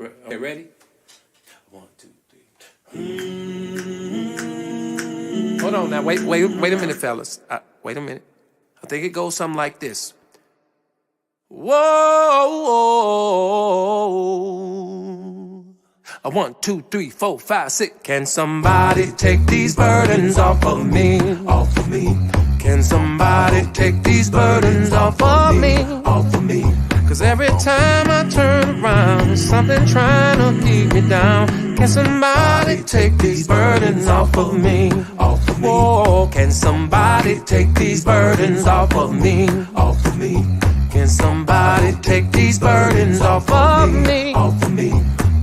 Okay, ready? 1, 2, 3. Hold on now. Wait a minute, fellas. Wait a minute. I think it goes something like this. Whoa. 1, 2, 3, 4, 5, 6. Can somebody take these burdens off of me? Off of me. Can somebody take these burdens off of me? Off of me. Cause every time I turn around, there's something trying to keep me down. Can somebody take these burdens off of me? Off of me. Whoa, can somebody take these burdens off of me? Off of me. Can somebody take these burdens off of me? Off of me.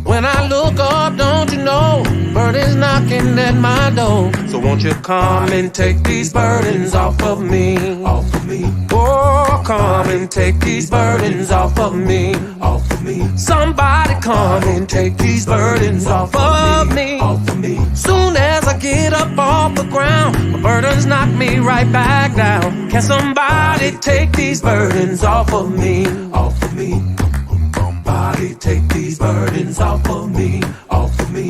When I look up, don't you know, burdens knocking at my door. So won't you come and take these burdens off of me? Off of me. Oh, come and take these burdens off of me. Off of me. Somebody come and take these burdens off of me. Off of me. Soon as I get up off the ground, my burdens knock me right back down. Can somebody take these burdens off of me? Off of me. Somebody take these burdens off of me, off of me.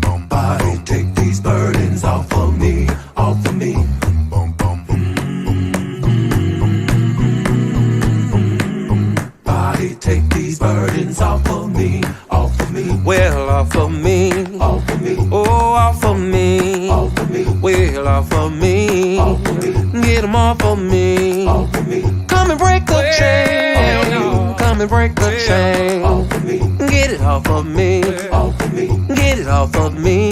Somebody take these burdens off of me, off of me. Somebody take these burdens off of me, off of me. Well, off of me, off of me. Oh, off of me, off of me. Well, off of me, off of me. Get them off of me, off of me. Come and break the chain. Come and break the chain. Get it off of me. Get it off of me.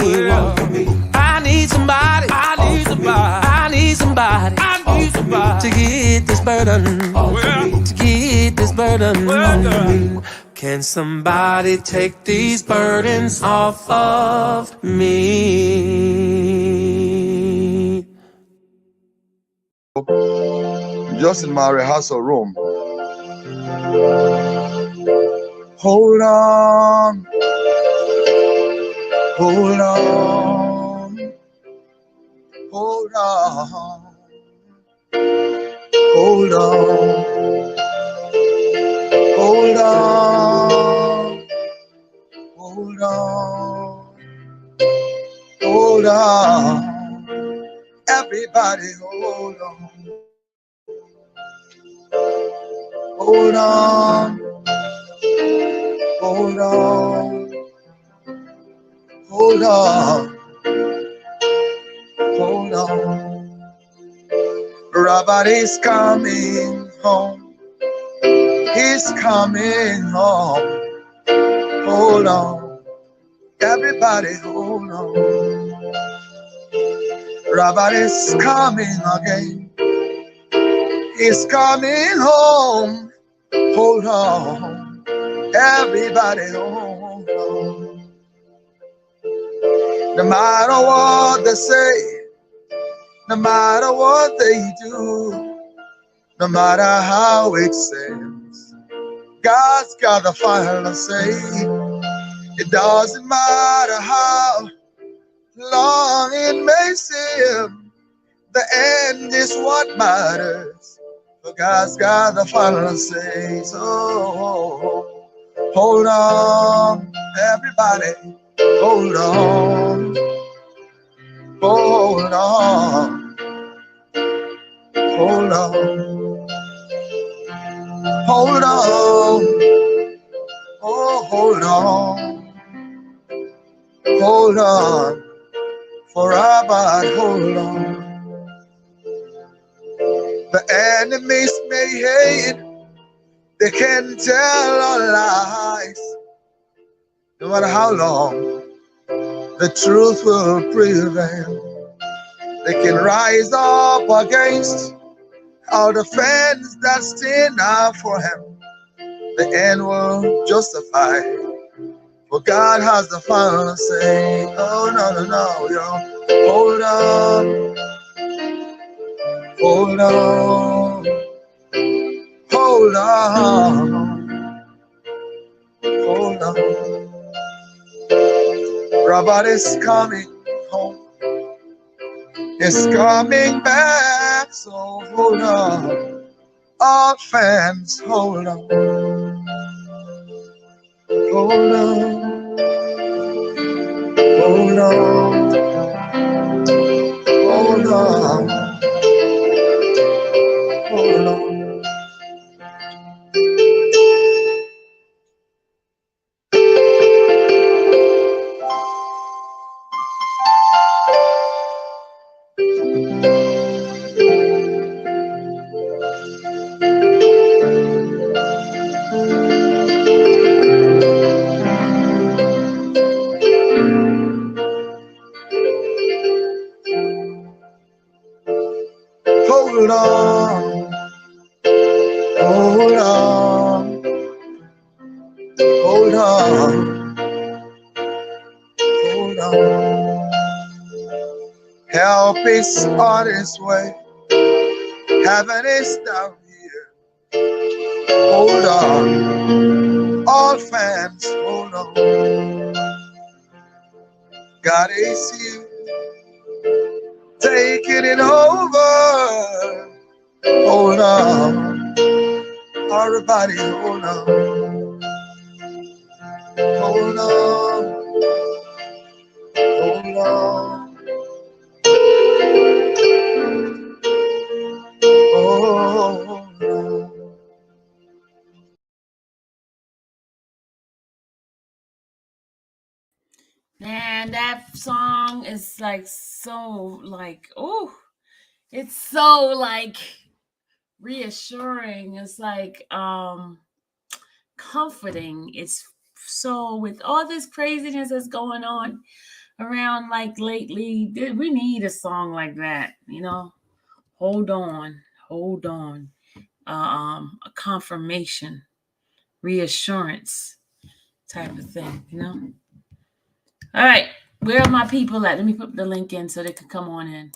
I need somebody. I need somebody. I need somebody. I need somebody to get this burden. To get this burden. Can somebody take these burdens off of me? Just in my rehearsal room. Hold on, hold on, hold on, hold on, hold on, hold on, hold on, everybody hold on, hold on. Hold on, hold on, hold on. Robert is coming home. He's coming home. Hold on, everybody hold on. Robert is coming again. He's coming home. Hold on. Everybody hold on. No matter what they say, no matter what they do, no matter how it seems, God's got the final say. It doesn't matter how long it may seem, the end is what matters. For God's got the final say. So hold on, everybody, hold on, hold on, hold on, hold on, oh, hold on, hold on, forever, hold on. The enemies may hate, they can tell all lies. No matter how long, the truth will prevail. They can rise up against all the fans that stand up for him. The end will justify, for God has the final say. Oh, no, no, no, yo. Hold on. Hold on. Hold on. Hold on. Robert is coming home. He's coming back. So hold on. All fans, hold on. Hold on, hold on, hold on, hold on. Hold on, hold on, hold on, hold on. Help is on its way. Heaven is down here. Hold on, all fans, hold on. God is here, taking it over. Hold on, everybody, hold on, hold on, hold on, hold on. Man, that song is like so like, oh, it's so like reassuring. It's like comforting. It's so with all this craziness that's going on around like lately, we need a song like that, you know. Hold on, hold on. A confirmation, reassurance type of thing, you know. All right, where are my people at? Let me put the link in so they can come on in.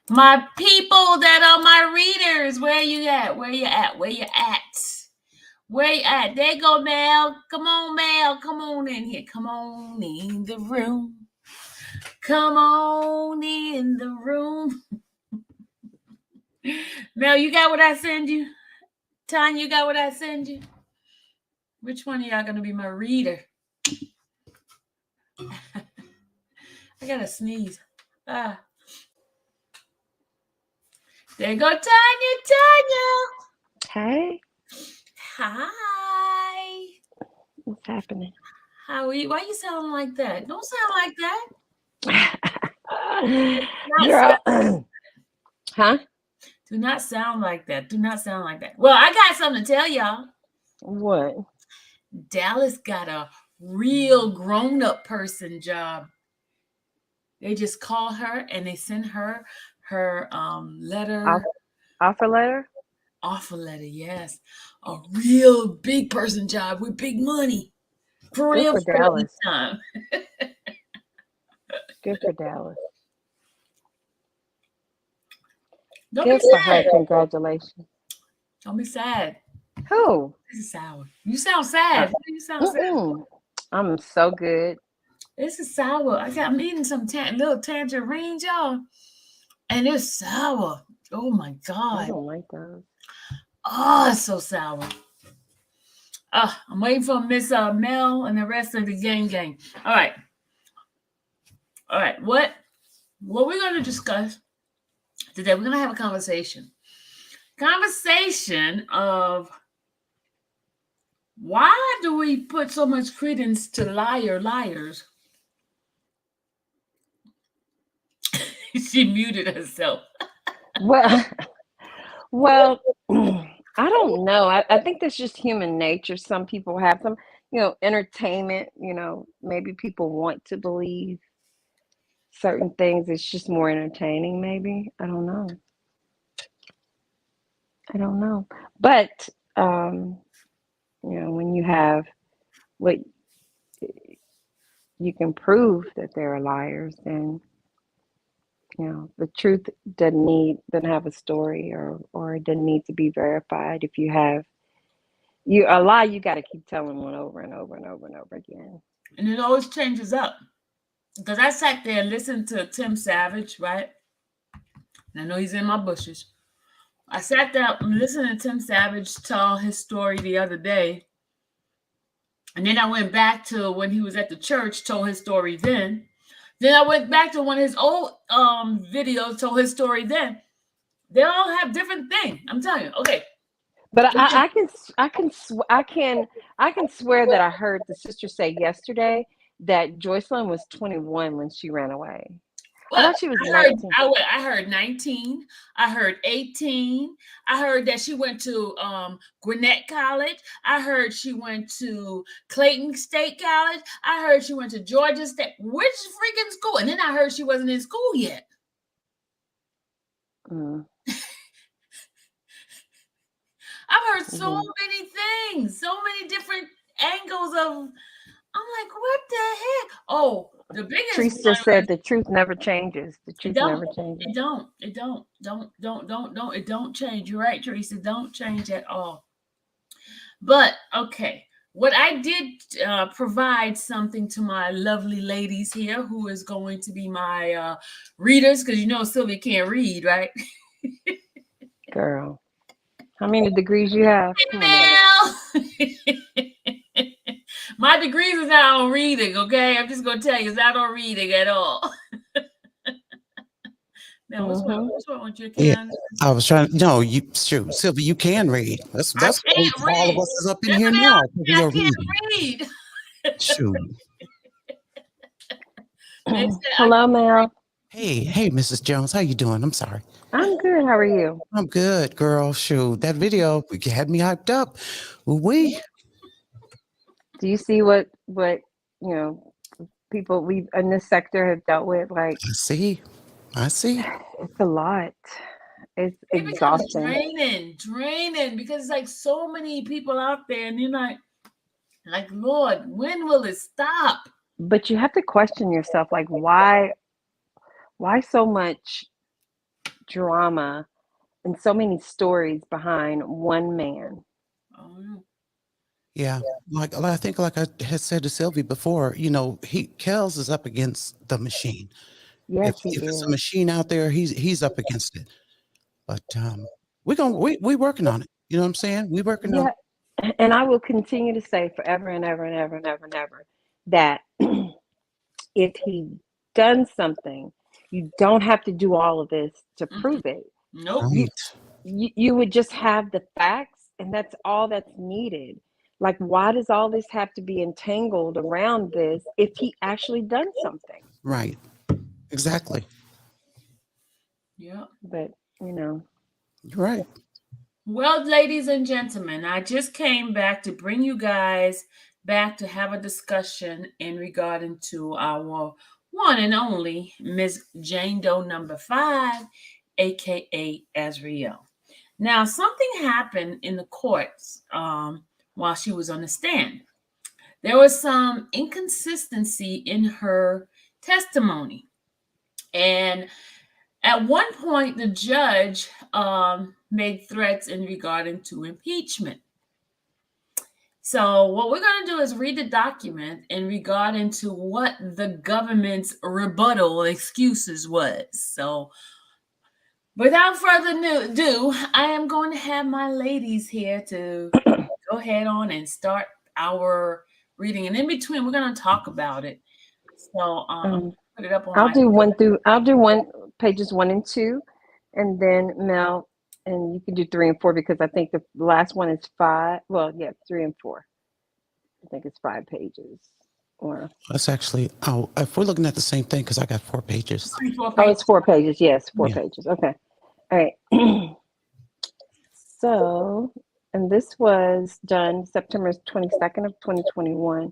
My people that are my readers, where you at? Where you at? Where you at? Where you at? There you go, Mel. Come on, Mel. Come on in here. Come on in the room. Come on in the room. Mel, you got what I send you? Tanya, you got what I send you? Which one of y'all gonna be my reader? I gotta sneeze. There you go, Tanya. Hey, Hi. what's happening? How are you? Why you sound like that? Don't sound like that. Girl, huh? Do not sound like that. Do not sound like that. Well, I got something to tell y'all. What? Dallas got a real grown-up person job. They just call her and they send her letter. Offer letter? Offer letter, yes. A real big person job with big money. For Good real, for for real Dallas. this time. Good for Dallas. Don't Good be for her. sad. Congratulations. Don't be sad. Who? This is sour. You sound sad. Why do you sound sad? I'm so good. This is sour. I'm eating some little tangerines, y'all, and it's sour. Oh my I god. don't like those. Oh, it's so sour. I'm waiting for Miss Mel and the rest of the gang. All right. What we're going to discuss today? We're going to have a conversation of why do we put so much credence to liars? She muted herself. Well, I don't know. I think that's just human nature. Some people have some, entertainment, maybe people want to believe certain things. It's just more entertaining, maybe. I don't know. But, when you have what you can prove that they're liars, then, the truth doesn't have a story or it doesn't need to be verified. If you have a lie, you got to keep telling one over and over and over and over again. And it always changes up. Because I sat there and listened to Tim Savage, right? And I know he's in my bushes. I sat there and listened to Tim Savage tell his story the other day. And then I went back to when he was at the church, told his story then. Then I went back to one of his old videos, told his story then. They all have different things. I'm telling you. Okay. But I can swear that I heard the sister say yesterday that Joycelyn was 21 when she ran away. I Well, thought she was 19. I heard 19. I heard 18. I heard that she went to Gwinnett College. I heard she went to Clayton State College. I heard she went to Georgia State. Which freaking school? And then I heard she wasn't in school yet. Mm. I've heard so many things, so many different angles of. I'm like, what the heck? Oh, the biggest. Teresa said the truth never changes. The truth never changes. It don't. It don't change. You're right, Teresa. Don't change at all. But okay, what I did provide something to my lovely ladies here, who is going to be my readers, because you know Sylvia can't read, right? Girl, how many degrees you have? My degrees is not on reading, okay? I'm just going to tell you, it's not on reading at all. Now, what's wrong with you, Ken? Yeah, I was trying. No, shoot, Sylvia, you can read. That's all of us is up in here now. I can't read. Shoot. Hello, Mel. Hey, Mrs. Jones, how you doing? I'm sorry. I'm good. How are you? I'm good, girl. Shoot, that video had me hyped up. Ooh-wee. Do you see what people we in this sector have dealt with? Like, I see. It's a lot. It's exhausting. Draining, because it's like so many people out there, and you're like, Lord, when will it stop? But you have to question yourself, like, why so much drama and so many stories behind one man? Oh, yeah. Like I think, like I had said to Sylvie before, Kells is up against the machine. Yes, if it's a machine out there, he's up against it. But we working on it. You know what I'm saying? We working on it. And I will continue to say forever and ever and ever and ever and ever that if he done something, you don't have to do all of this to prove it. Nope. You would just have the facts, and that's all that's needed. Like, why does all this have to be entangled around this if he actually done something? Right. Exactly. Yeah. But, You're right. Well, ladies and gentlemen, I just came back to bring you guys back to have a discussion in regarding to our one and only Miss Jane Doe number 5, aka Azriel. Now, something happened in the courts while she was on the stand. There was some inconsistency in her testimony. And at one point, the judge made threats in regarding to impeachment. So what we're going to do is read the document in regarding to what the government's rebuttal excuses was. So without further ado, I am going to have my ladies here to go ahead on and start our reading. And in between, we're going to talk about it. So put it up on I'll do one pages 1 and 2, and then Mel, and you can do 3 and 4 because I think the last one is 5. Well, yeah, 3 and 4. I think it's 5 pages. Or that's actually if we're looking at the same thing, because I got 4 pages. It's 4 pages. Yes, 4 pages. Okay. All right. So, and this was done September 22nd of 2021.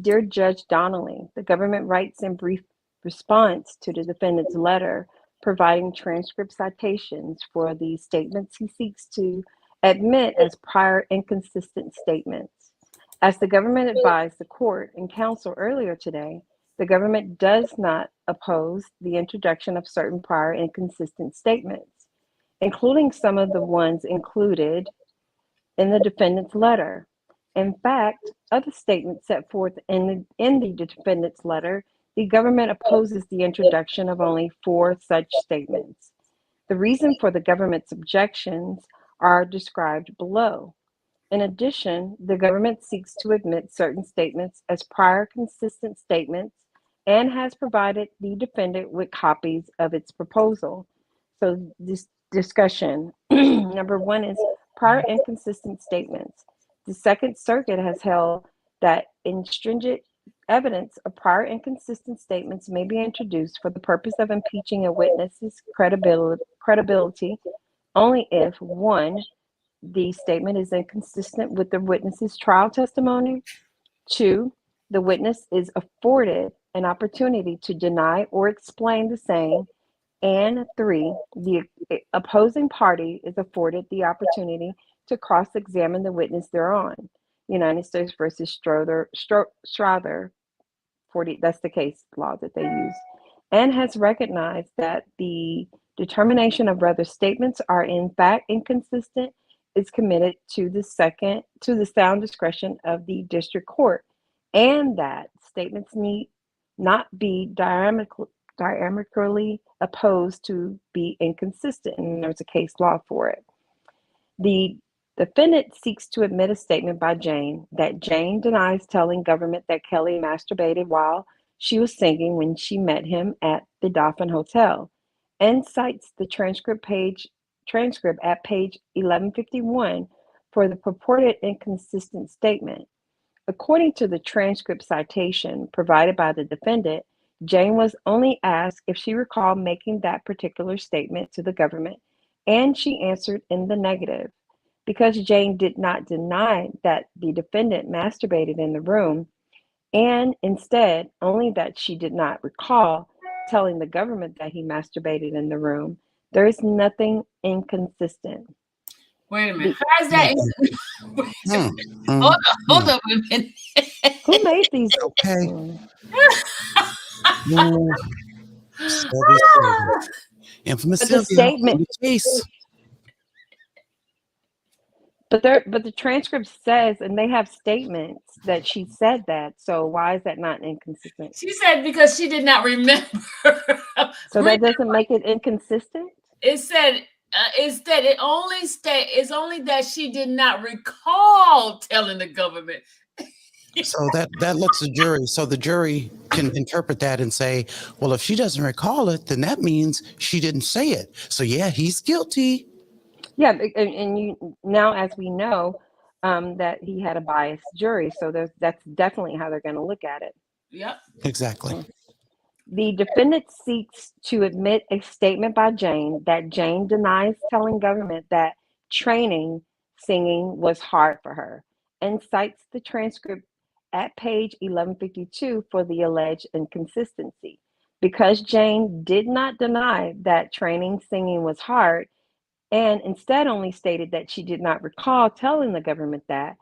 Dear Judge Donnelly, the government writes in brief response to the defendant's letter providing transcript citations for the statements he seeks to admit as prior inconsistent statements. As the government advised the court and counsel earlier today, the government does not oppose the introduction of certain prior inconsistent statements, including some of the ones included in the defendant's letter. In fact, other statements set forth in the defendant's letter, the government opposes the introduction of only 4 such statements. The reason for the government's objections are described below. In addition, the government seeks to admit certain statements as prior consistent statements and has provided the defendant with copies of its proposal. So this discussion, number one is prior inconsistent statements. The Second Circuit has held that stringent evidence of prior inconsistent statements may be introduced for the purpose of impeaching a witness's credibility only if, one, the statement is inconsistent with the witness's trial testimony. Two, the witness is afforded an opportunity to deny or explain the same. And three, the opposing party is afforded the opportunity to cross-examine the witness thereon. United States versus Strother 40, that's the case law that they use, and has recognized that the determination of whether statements are in fact inconsistent is committed to the sound discretion of the district court, and that statements need not be diametrically opposed to be inconsistent, and there's a case law for it. The defendant seeks to admit a statement by Jane that Jane denies telling government that Kelly masturbated while she was singing when she met him at the Dolphin Hotel, and cites the transcript at page 1151 for the purported inconsistent statement. According to the transcript citation provided by the defendant, Jane was only asked if she recalled making that particular statement to the government, and she answered in the negative. Because Jane did not deny that the defendant masturbated in the room, and instead only that she did not recall telling the government that he masturbated in the room, there is nothing inconsistent. Wait a minute. How is that? Hold up a minute. Who made these? Okay. Infamous But the statement, case. but the transcript says, and they have statements that she said that. So why is that not inconsistent? She said because she did not remember. So that doesn't make it inconsistent? It said it's only that she did not recall telling the government. So that lets the jury. So the jury can interpret that and say, well, if she doesn't recall it, then that means she didn't say it. So yeah, he's guilty. Yeah, and you now, as we know, that he had a biased jury. So that's definitely how they're going to look at it. Yep. Exactly. The defendant seeks to admit a statement by Jane that Jane denies telling government that training singing was hard for her, and cites the transcript at page 1152 for the alleged inconsistency. Because Jane did not deny that training singing was hard, and instead only stated that she did not recall telling the government that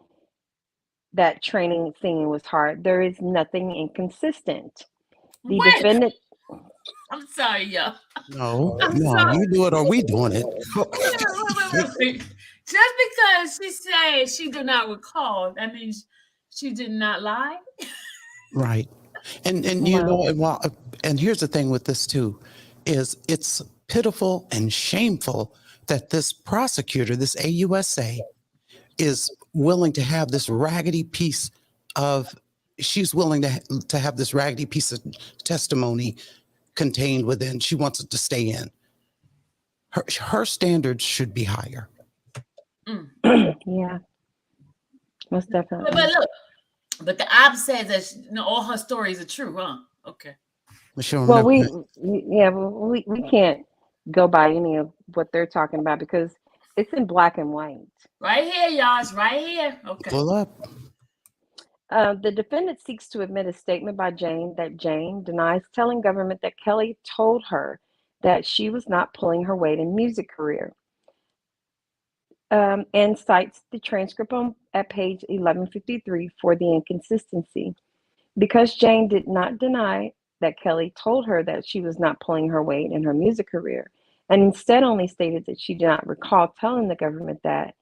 training singing was hard, there is nothing inconsistent. The defendant. I'm sorry, y'all. No, you do it or we doing it. Wait. Just because she said she did not recall, that means she did not lie. Right. And you know, and here's the thing with this too, is it's pitiful and shameful that this prosecutor, this AUSA, is willing to have this raggedy piece of, she's willing to have this raggedy piece of testimony contained within. She wants it to stay in. Her standards should be higher. Yeah, most definitely. But look, but the op says that all her stories are true, huh? Okay. Well, we can't go by any of what they're talking about because it's in black and white. Right here, y'all. It's right here. Okay. Pull up. The defendant seeks to admit a statement by Jane that Jane denies telling government that Kelly told her that she was not pulling her weight in music career, and cites the transcript at page 1153 for the inconsistency. Because Jane did not deny that Kelly told her that she was not pulling her weight in her music career, and instead only stated that she did not recall telling the government that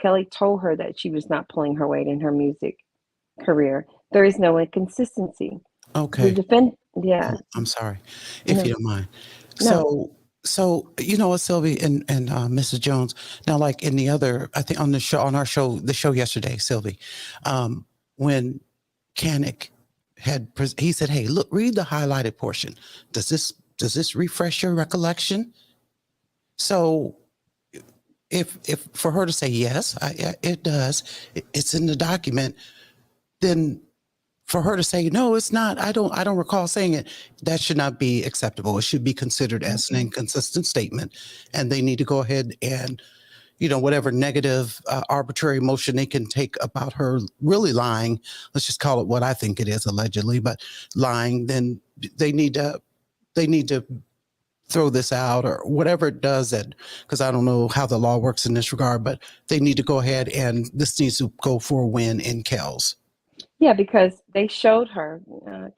Kelly told her that she was not pulling her weight in her music career, there is no inconsistency. Okay. Yeah. I'm sorry, if you don't mind. No. So So you know what, Sylvie and Mrs. Jones. Now, like in the other, I think on the show, on our show, the show yesterday, Sylvie, when Kanik he said, "Hey, look, read the highlighted portion. Does this refresh your recollection?" So, if for her to say yes, it does. It's in the document. Then for her to say no, it's not. I don't recall saying it. That should not be acceptable. It should be considered as an inconsistent statement, and they need to go ahead and, whatever negative, arbitrary motion they can take about her really lying. Let's just call it what I think it is, allegedly, but lying. Then they need to throw this out or whatever it does, that, because I don't know how the law works in this regard, but they need to go ahead and this needs to go for a win in Kells. Yeah, because they showed her,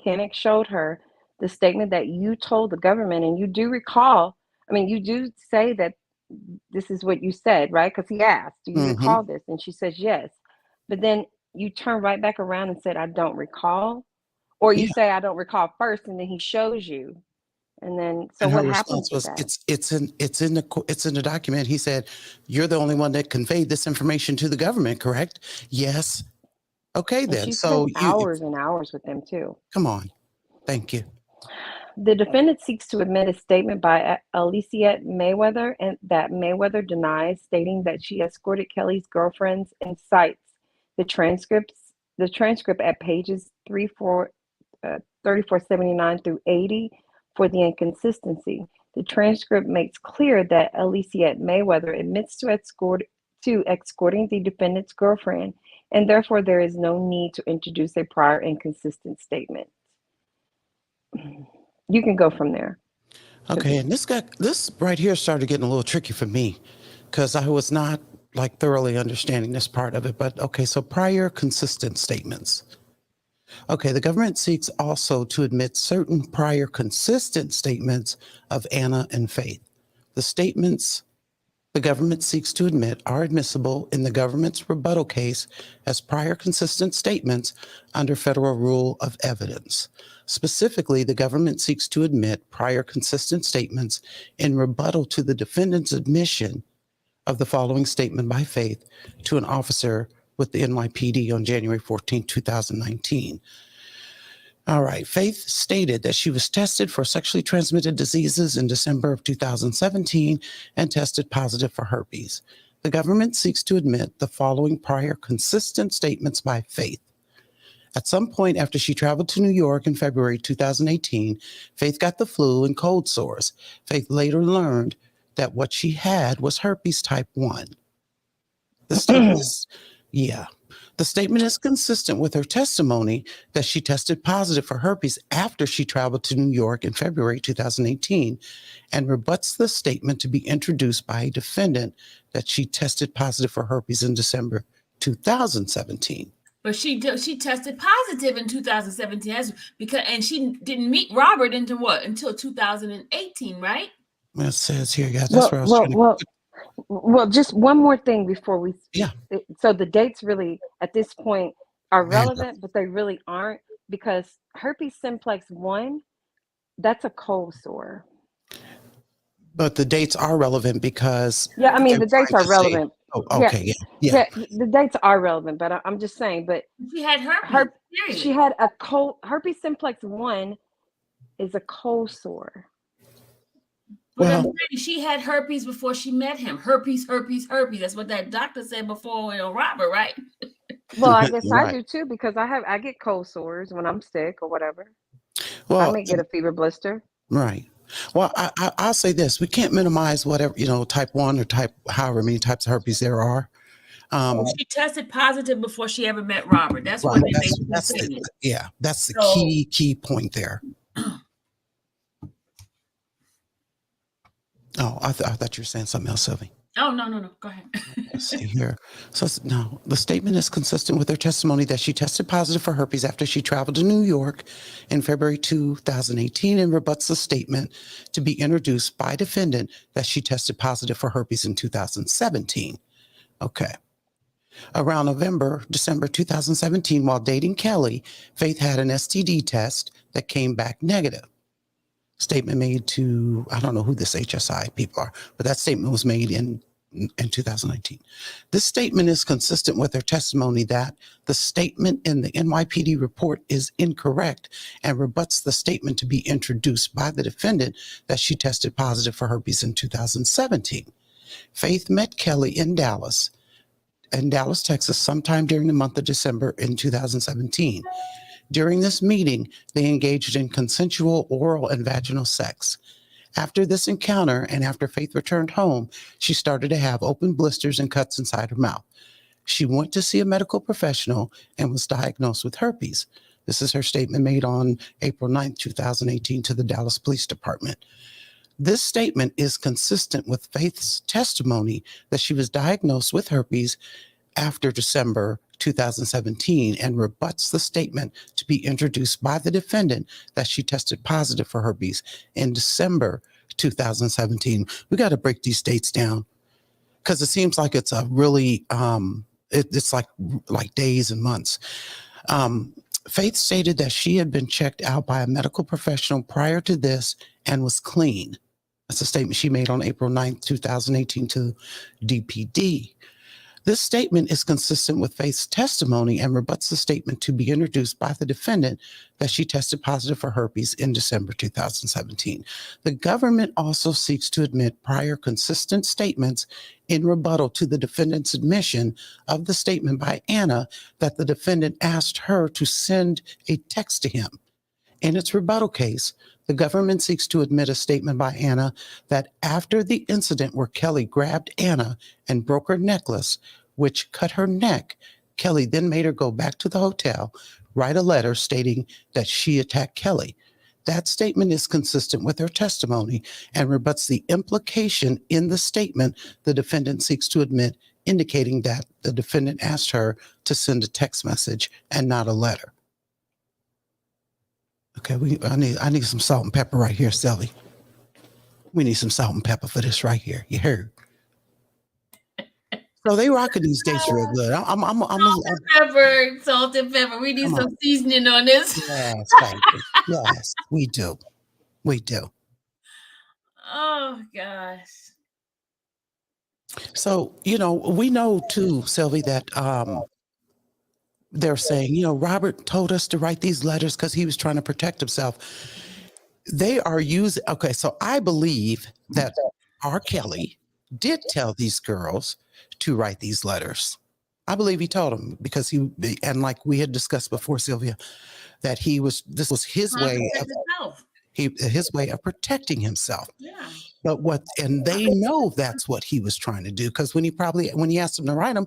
Koenig showed her the statement that you told the government, and you do recall, I mean, you do say that this is what you said, right? Because he asked, do you recall this? And she says, yes. But then you turn right back around and said, I don't recall. Or you say, I don't recall first, and then he shows you. And then, so and what her happens response with was, that? it's in the document. He said, you're the only one that conveyed this information to the government, correct? Yes. Okay, And then. she So spent hours and hours with them too. Come on. Thank you. The defendant seeks to admit a statement by Alicia Mayweather, and that Mayweather denies, stating that she escorted Kelly's girlfriends and cites the transcript at pages 3479 through 80 for the inconsistency. The transcript makes clear that Alicia Mayweather admits to escorting the defendant's girlfriend, and therefore there is no need to introduce a prior inconsistent statement. You can go from there. Okay, and this right here started getting a little tricky for me because I was not like thoroughly understanding this part of it. But okay, so prior consistent statements. Okay, the government seeks also to admit certain prior consistent statements of Anna and Faith. The statements the government seeks to admit are admissible in the government's rebuttal case as prior consistent statements under Federal Rule of Evidence. Specifically, the government seeks to admit prior consistent statements in rebuttal to the defendant's admission of the following statement by Faith to an officer with the NYPD on January 14, 2019. All right. Faith stated that she was tested for sexually transmitted diseases in December of 2017 and tested positive for herpes. The government seeks to admit the following prior consistent statements by Faith. At some point after she traveled to New York in February 2018, Faith got the flu and cold sores. Faith later learned that what she had was herpes type 1. The statement is consistent with her testimony that she tested positive for herpes after she traveled to New York in February 2018 and rebuts the statement to be introduced by a defendant that she tested positive for herpes in December 2017. But she tested positive in 2017 and she didn't meet Robert until 2018, right? It says here, guys. That's where I was trying to. Well, just one more thing before we. Yeah. So the dates really at this point are relevant, but they really aren't, because herpes simplex 1, that's a cold sore. But the dates are relevant because. Yeah, I mean the dates are relevant. Oh, okay. Yeah. The dates are relevant, but I'm just saying. But she had herpes. She had a cold. Herpes simplex 1 is a cold sore. But she had herpes before she met him. Herpes. That's what that doctor said before, Robert, right? Well, I guess right. I do too, because I get cold sores when I'm sick or whatever. Well, I may get a fever blister. Right. Well, I'll say this: we can't minimize whatever type 1 or however many types of herpes there are. She tested positive before she ever met Robert. That's right. What that's the key point there. Oh, I thought you were saying something else, Sylvie. Oh, no. Go ahead. Let's see here. So, no, the statement is consistent with her testimony that she tested positive for herpes after she traveled to New York in February 2018 and rebuts the statement to be introduced by defendant that she tested positive for herpes in 2017. Okay. Around December 2017, while dating Kelly, Faith had an STD test that came back negative. Statement made to, I don't know who this HSI people are, but that statement was made in 2019. This statement is consistent with her testimony that the statement in the NYPD report is incorrect and rebuts the statement to be introduced by the defendant that she tested positive for herpes in 2017. Faith met Kelly in Dallas, Texas, sometime during the month of December in 2017. During this meeting, they engaged in consensual oral and vaginal sex. After this encounter and after Faith returned home, she started to have open blisters and cuts inside her mouth. She went to see a medical professional and was diagnosed with herpes. This is her statement made on April 9th, 2018 to the Dallas Police Department. This statement is consistent with Faith's testimony that she was diagnosed with herpes after December 2017 and rebuts the statement to be introduced by the defendant that she tested positive for herpes in December 2017. We got to break these dates down because it seems like it's a really, it's like days and months. Faith stated that she had been checked out by a medical professional prior to this and was clean. That's a statement she made on April 9th, 2018 to DPD. This statement is consistent with Faith's testimony and rebuts the statement to be introduced by the defendant that she tested positive for herpes in December 2017. The government also seeks to admit prior consistent statements in rebuttal to the defendant's admission of the statement by Anna that the defendant asked her to send a text to him. In its rebuttal case, the government seeks to admit a statement by Anna that after the incident where Kelly grabbed Anna and broke her necklace, which cut her neck, Kelly then made her go back to the hotel, write a letter stating that she attacked Kelly. That statement is consistent with her testimony and rebuts the implication in the statement the defendant seeks to admit, indicating that the defendant asked her to send a text message and not a letter. Okay, I need some salt and pepper right here, Sally. We need some salt and pepper for this right here. You heard? So they rocking these dates real good. Salt and pepper. We need some seasoning on this. Yes, yes, we do. We do. Oh gosh. So, we know too, Sylvie, that they're saying, Robert told us to write these letters because he was trying to protect himself. They are using, okay, so I believe that R. Kelly did tell these girls to write these letters. I believe he told them because and like we had discussed before, Sylvia, that this was his way of protecting himself. Yeah. But and they know that's what he was trying to do because when he asked them to write them,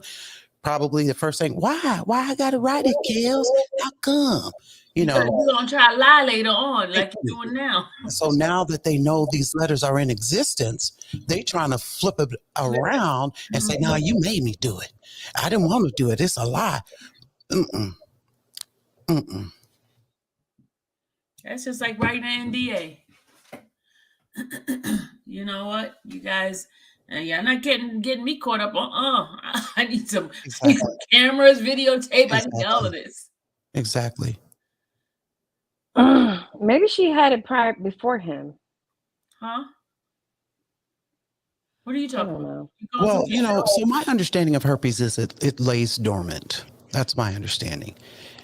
probably the first thing, why I gotta write it, Kels? How come? You're gonna try to lie later on, like you're doing now. So now that they know these letters are in existence, they trying to flip it around and say, "No, you made me do it. I didn't want to do it. It's a lie." That's just like writing an NDA. You know what, you guys? You're not getting me caught up on. I need some cameras, videotape. I need all of this. Exactly. Maybe she had it prior before him. Huh? What are you talking about? Well, so my understanding of herpes is it lays dormant. That's my understanding.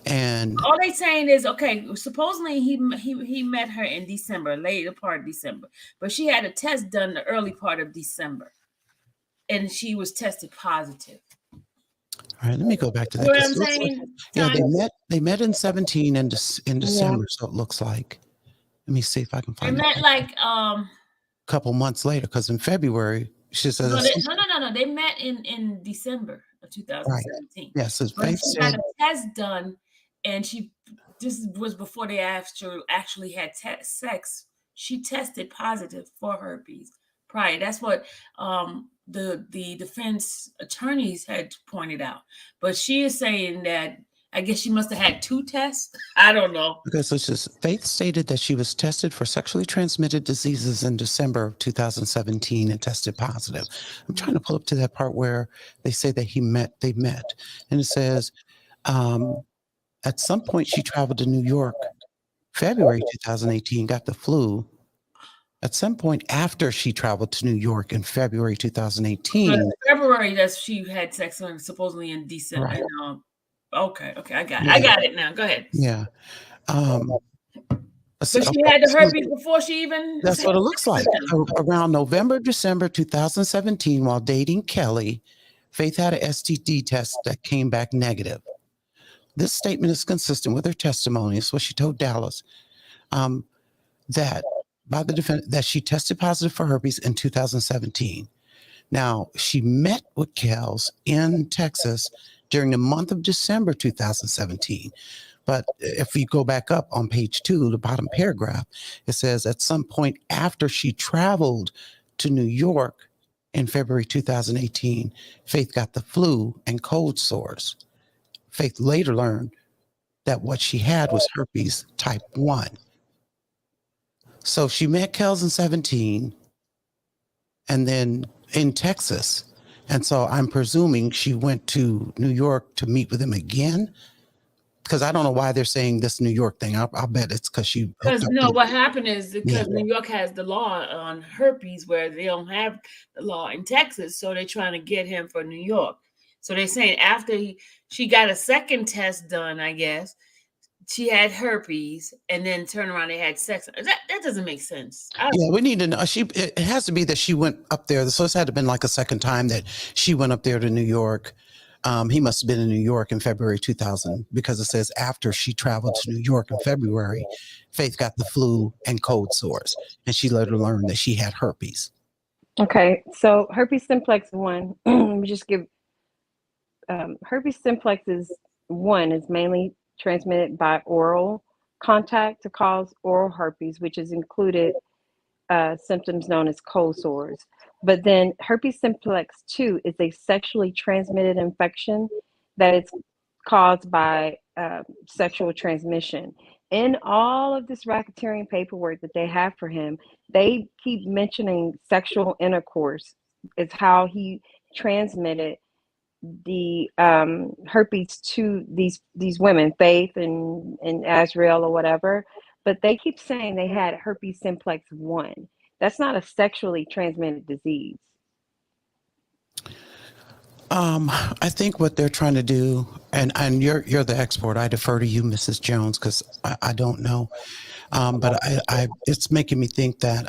And all they saying is, okay, supposedly he met her in December, later part of December, but she had a test done the early part of December, and she was tested positive. All right, let me go back to that. What I'm saying? Yeah, they met in 17 in December, so it looks like. Let me see if I can find it. They met a couple months later, because in February she says no. They met in December of 2017. Right. Yes, she had a test done, and this was before they actually had sex. She tested positive for herpes prior. That's what the defense attorneys had pointed out. But she is saying that I guess she must have had two tests. I don't know. Okay, so Faith stated that she was tested for sexually transmitted diseases in December of 2017 and tested positive. I'm trying to pull up to that part where they say that they met. And it says, at some point she traveled to New York, February 2018, got the flu, At some point after she traveled to New York in February So 2018. it's February that she had sex on, supposedly in December. Right. Okay, I got it now. Go ahead. Yeah. But she had the herpes before she even. That's what it looks like. Around November, December 2017, while dating Kelly, Faith had an STD test that came back negative. This statement is consistent with her testimony. It's what she told Dallas, that by the defendant that she tested positive for herpes in 2017. Now, she met with Kels in Texas during the month of December 2017. But if you go back up on page 2, the bottom paragraph, it says at some point after she traveled to New York in February 2018, Faith got the flu and cold sores. Faith later learned that what she had was herpes type 1. So she met Kels in 17 and then in Texas. And so I'm presuming she went to New York to meet with him again. Because I don't know why they're saying this New York thing. I'll bet it's because she. Because no, what happened is because New York has the law on herpes where they don't have the law in Texas. So they're trying to get him for New York. So they're saying after she got a second test done, I guess, she had herpes and then turned around and had sex. That doesn't make sense. Yeah, we need to know. It has to be that she went up there. So it's had to have been like a second time that she went up there to New York. He must have been in New York in February 2000 because it says after she traveled to New York in February, Faith got the flu and cold sores. And she later learned that she had herpes. Okay, so herpes simplex 1, let me just give, herpes simplex 1 is mainly transmitted by oral contact to cause oral herpes, which is included symptoms known as cold sores. But then herpes simplex 2 is a sexually transmitted infection that is caused by sexual transmission. In all of this racketeering paperwork that they have for him, they keep mentioning sexual intercourse is how he transmitted the herpes to these women, Faith and Azrael or whatever. But they keep saying they had herpes simplex 1. That's not a sexually transmitted disease. I think what they're trying to do, and you're the expert. I defer to you, Mrs. Jones, because I don't know. But it's making me think that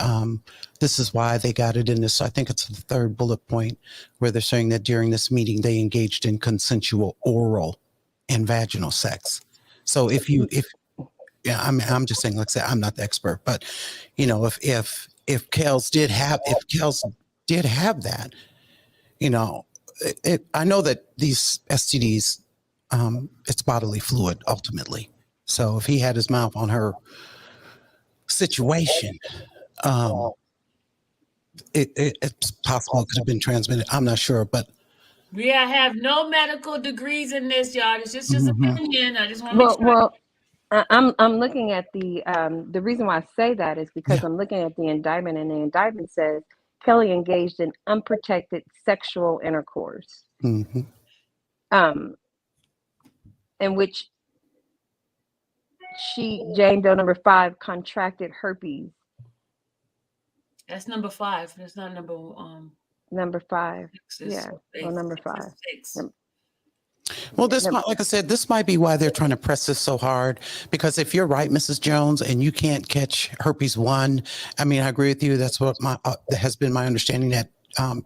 this is why they got it in this. I think it's the third bullet point where they're saying that during this meeting they engaged in consensual oral and vaginal sex. So I'm just saying, like I said, I'm not the expert, but you know, if Kels did have that, you know, I know that these STDs, it's bodily fluid ultimately. So if he had his mouth on her situation, it's possible it could have been transmitted. I'm not sure, but we have no medical degrees in this, y'all. It's just opinion. I just want to make sure. Well, I'm looking at the reason why I say that is because I'm looking at the indictment, and the indictment says Kelly engaged in unprotected sexual intercourse, in which Jane Doe number 5 contracted herpes. That's number 5. That's not number number 5. Yeah, well, number 5. Well, like I said, this might be why they're trying to press this so hard, because if you're right, Mrs. Jones, and you can't catch herpes 1, I mean, I agree with you. That's what has been my understanding, that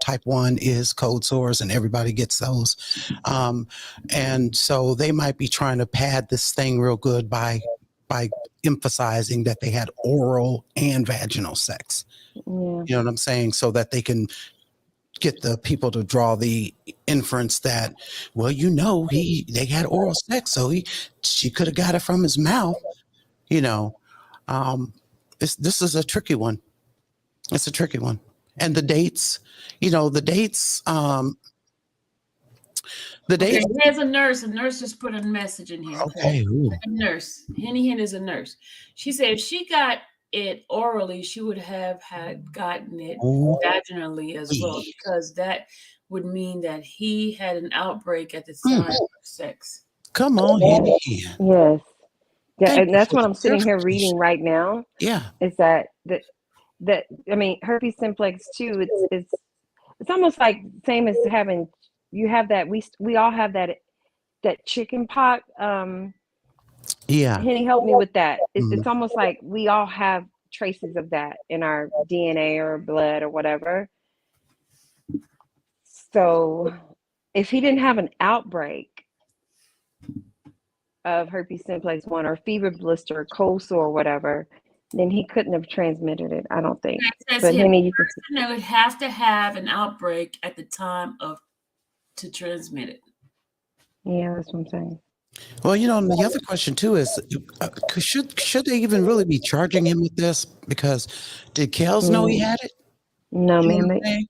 type 1 is cold sores and everybody gets those. And so they might be trying to pad this thing real good by emphasizing that they had oral and vaginal sex. Yeah. You know what I'm saying? So that they can get the people to draw the inference that, well, you know, they had oral sex, so she could have got it from his mouth. You know, this is a tricky one. It's a tricky one. And the dates, you know, the dates. Okay, there's a nurse. A nurse just put a message in here. Okay. A nurse. Henny Hen is a nurse. She said if she got it orally, she would have had gotten it vaginally as well, because that would mean that he had an outbreak at the time of sex. Come on, Henny. Yes. Yeah, and that's what I'm sitting here reading right now. Yeah. Is that that, I mean, herpes simplex too. It's almost like same as having, you have that, we all have that chicken pox. Yeah. Henny, help me with that. Mhm. It's almost like we all have traces of that in our DNA or blood or whatever. So if he didn't have an outbreak of herpes simplex 1 or fever blister or cold sore or whatever, then he couldn't have transmitted it, I don't think. It says But here, Henny, the you can. person would have to have an outbreak at the time to transmit it. Yeah, that's what I'm saying. Well, and the other question too is, should they even really be charging him with this? Because did Kels know he had it? No, You know ma'am. what I'm saying?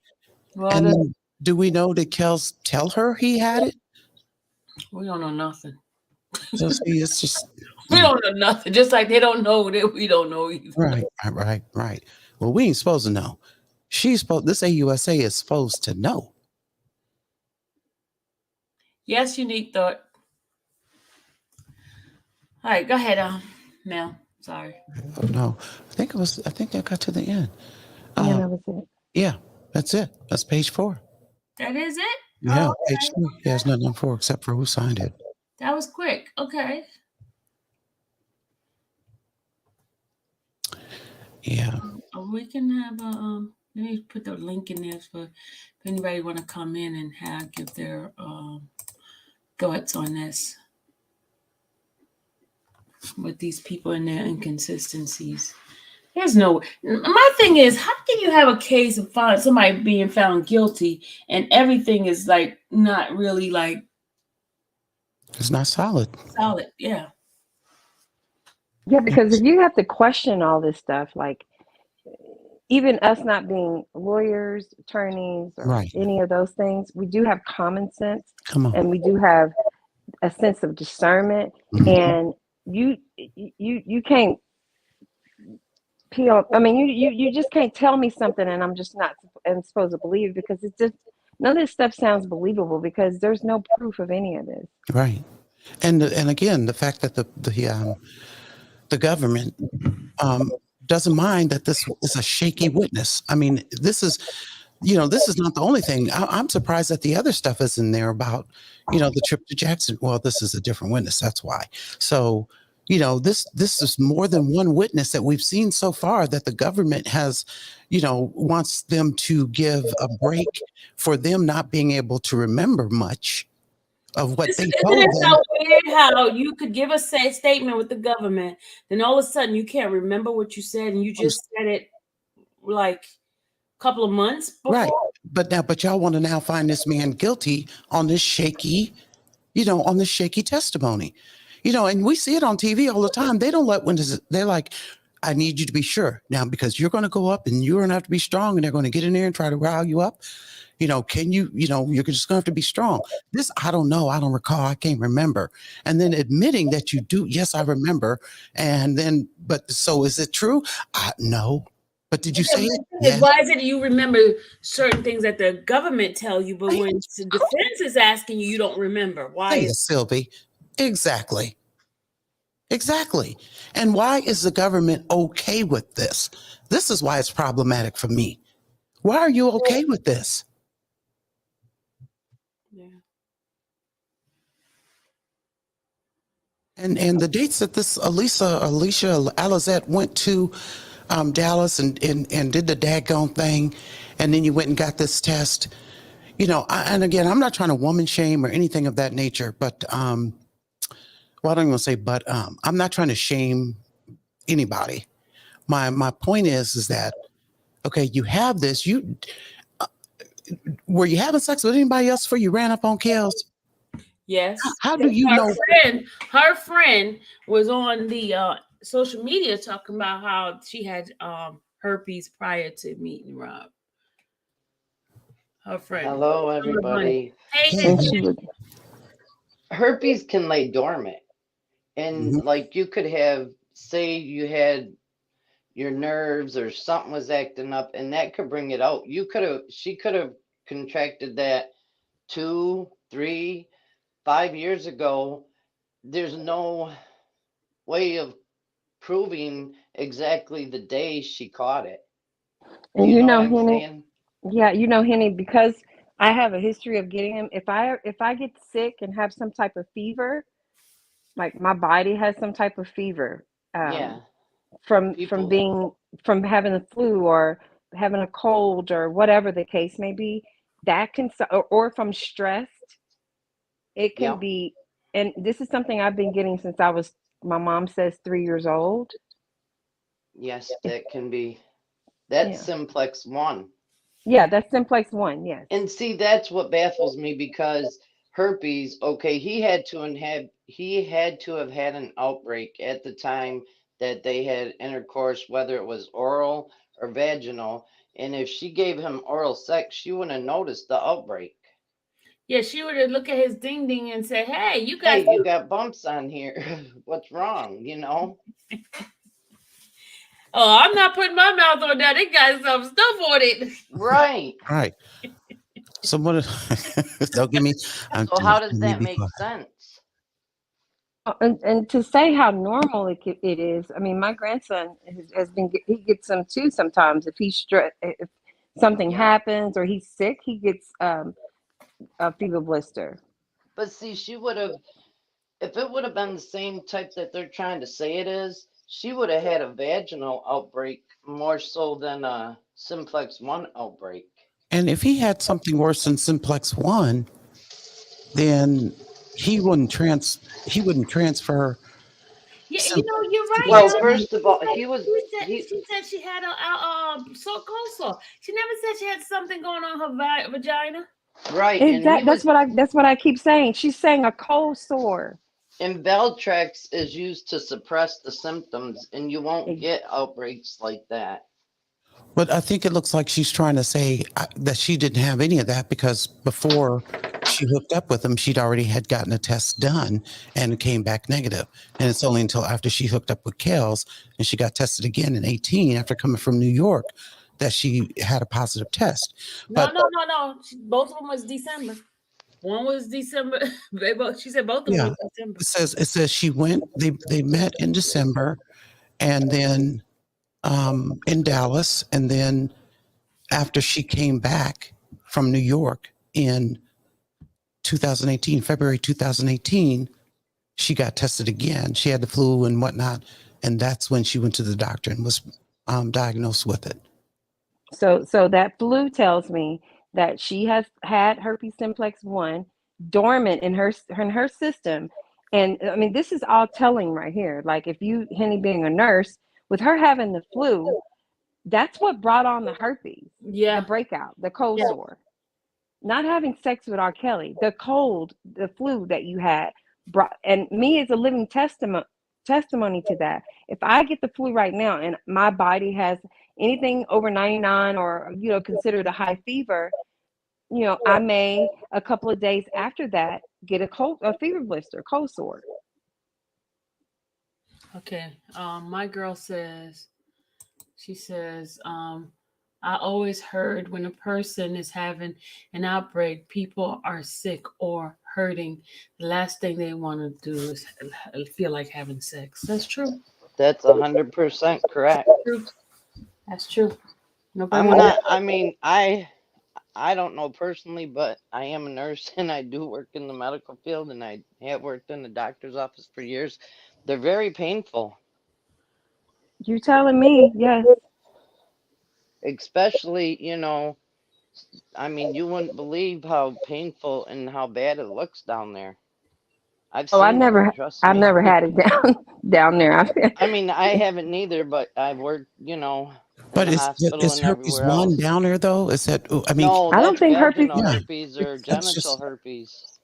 Well, And then, do we know that Kels tell her he had it? we don't know nothing. So see, it's just We don't know nothing. Just like they don't know that we don't know either. right. Well, we ain't supposed to know. This AUSA is supposed to know. Yes, unique thought. All right, go ahead, Mel. Sorry. Oh no, I think I got to the end. Yeah, that was it. Yeah, that's it. That's page 4. That is it? Yeah, Oh, page 3. Yeah, there's nothing on 4 except for who signed it. that was quick. Okay. Yeah. We can have let me put the link in there for if anybody want to come in and give their thoughts on this with these people and their inconsistencies. There's no. My thing is, how can you have a case of somebody being found guilty and everything is like not really like It's not solid. solid? Yeah. Yeah, because if you have to question all this stuff, like even us not being lawyers, attorneys, or Right. any of those things, we do have common sense, Come on. and we do have a sense of discernment. Mhm. And you can't peel. I mean, you just can't tell me something, and I'm just not supposed to believe it, because it's just none of this stuff sounds believable because there's no proof of any of this. Right. And again, the fact that the government doesn't mind that this is a shaky witness. I mean, this is not the only thing. I'm surprised that the other stuff is in there about, the trip to Jackson. Well, this is a different witness. That's why. So, this is more than one witness that we've seen so far that the government has, wants them to give a break for them not being able to remember much of what they told Isn't it them. so weird how you could give a statement with the government, then all of a sudden you can't remember what you said, and you just said it like a couple of months before? Right. But y'all want to now find this man guilty on this shaky, testimony. And we see it on TV all the time. They don't let witnesses, they're like, I need you to be sure now, because you're going to go up and you're going to have to be strong, and they're going to get in there and try to rile you up. Can you, you're just going to have to be strong. This, I don't know. I don't recall. I can't remember. And then admitting that you do. Yes, I remember. And then, but so is it true? No. But did you say it? Yes. Why is it you remember certain things that the government tell you, but when the defense is asking you, you don't remember? Why is Sylvie? Exactly. And why is the government okay with this? This is why it's problematic for me. Why are you okay with this? Yeah. And the dates that this Alicia Alizette went to Dallas and did the daggone thing, and then you went and got this test. And again, I'm not trying to woman shame or anything of that nature, but well, I don't even say, but I'm not trying to shame anybody. My point is that, okay, you have this. Were you having sex with anybody else before you ran up on Kels? Yes. How do you know? Her friend was on the social media talking about how she had herpes prior to meeting Rob. Her friend. Hello, everybody. Hey, herpes can lay dormant, and like you could have, say you had your nerves or something was acting up, and that could bring it out. She could have contracted that 2, 3, 5 years ago. There's no way of proving exactly the day she caught it. And You you know what know, I'm Henny, saying? yeah, you know, Henny, because I have a history of getting them. If I get sick and have some type of fever, like my body has some type of fever, Yeah. from People, being from having the flu or having a cold or whatever the case may be, that can or from stressed, it can yeah. be. And this is something I've been getting since I was, my mom says, 3 years old. Yes, that can be. That's Yeah, simplex one. yeah, that's simplex one. Yes. And see, that's what baffles me because herpes, okay, he had to have had an outbreak at the time that they had intercourse, whether it was oral or vaginal. And if she gave him oral sex, she wouldn't have noticed the outbreak. Yeah, she would look at his ding ding and say, "Hey, you Hey, guys." you got bumps on here. What's wrong? You know? Oh, I'm not putting my mouth on that. It got some stuff on it. Right. Right. So what? Don't give me. I'm So how just does let me that be make quiet. sense? And to say how normal it is, I mean, my grandson has been, he gets them too sometimes. If he's stressed, if something Yeah. happens or he's sick, he gets a fever blister. But see, she would have, if it would have been the same type that they're trying to say it is, she would have had a vaginal outbreak more so than a simplex one outbreak. And if he had something worse than simplex one, then he wouldn't transfer. Yeah, Sim- you're right. Well, simplex one. first of all, he was he She said she had a so cold sore. She never said she had something going on her vagina. right, and he Exactly. was, That's what I keep saying. She's saying a cold sore. and Valtrex is used to suppress the symptoms, and you won't Ex- get outbreaks like that. But I think it looks like she's trying to say that she didn't have any of that because before she hooked up with him, she'd already had gotten a test done and it came back negative. And it's only until after she hooked up with Kels and she got tested again in 18 after coming from New York that she had a positive test. No, But no, no, no. Both of them was December. One was December. She said both of them yeah, was December. it says she went, they met in December and then in Dallas. And then after she came back from New York in 2018, February 2018, she got tested again. She had the flu and whatnot. And that's when she went to the doctor and was diagnosed with it. So that flu tells me that she has had herpes simplex 1 dormant in her system. And I mean, this is all telling right here. Like, if you, Henny, being a nurse, with her having the flu, that's what brought on the herpes, the Yeah. breakout, the cold Yeah. sore. Not having sex with R. Kelly, the cold, the flu that you had brought, and me as a living testimony to that. If I get the flu right now and my body has anything over 99 or considered a high fever, I may a couple of days after that get a fever blister, cold sore. Okay. My girl says, I always heard when a person is having an outbreak, people are sick or hurting. The last thing they want to do is feel like having sex. That's true. That's 100% correct. True. That's true. Nobody I'm wants. not, I mean, I don't know personally, but I am a nurse and I do work in the medical field and I have worked in the doctor's office for years. They're very painful, You telling me? Yes. especially, I mean, you wouldn't believe how painful and how bad it looks down there. I've Oh, seen it, trust I've me. never had it down there. I mean, I haven't neither, but I've worked, in But the hospital is and herpes everywhere one else. down there though? Is that, I mean, No, I don't that's think herpes. vaginal yeah, herpes or that's genital just, herpes.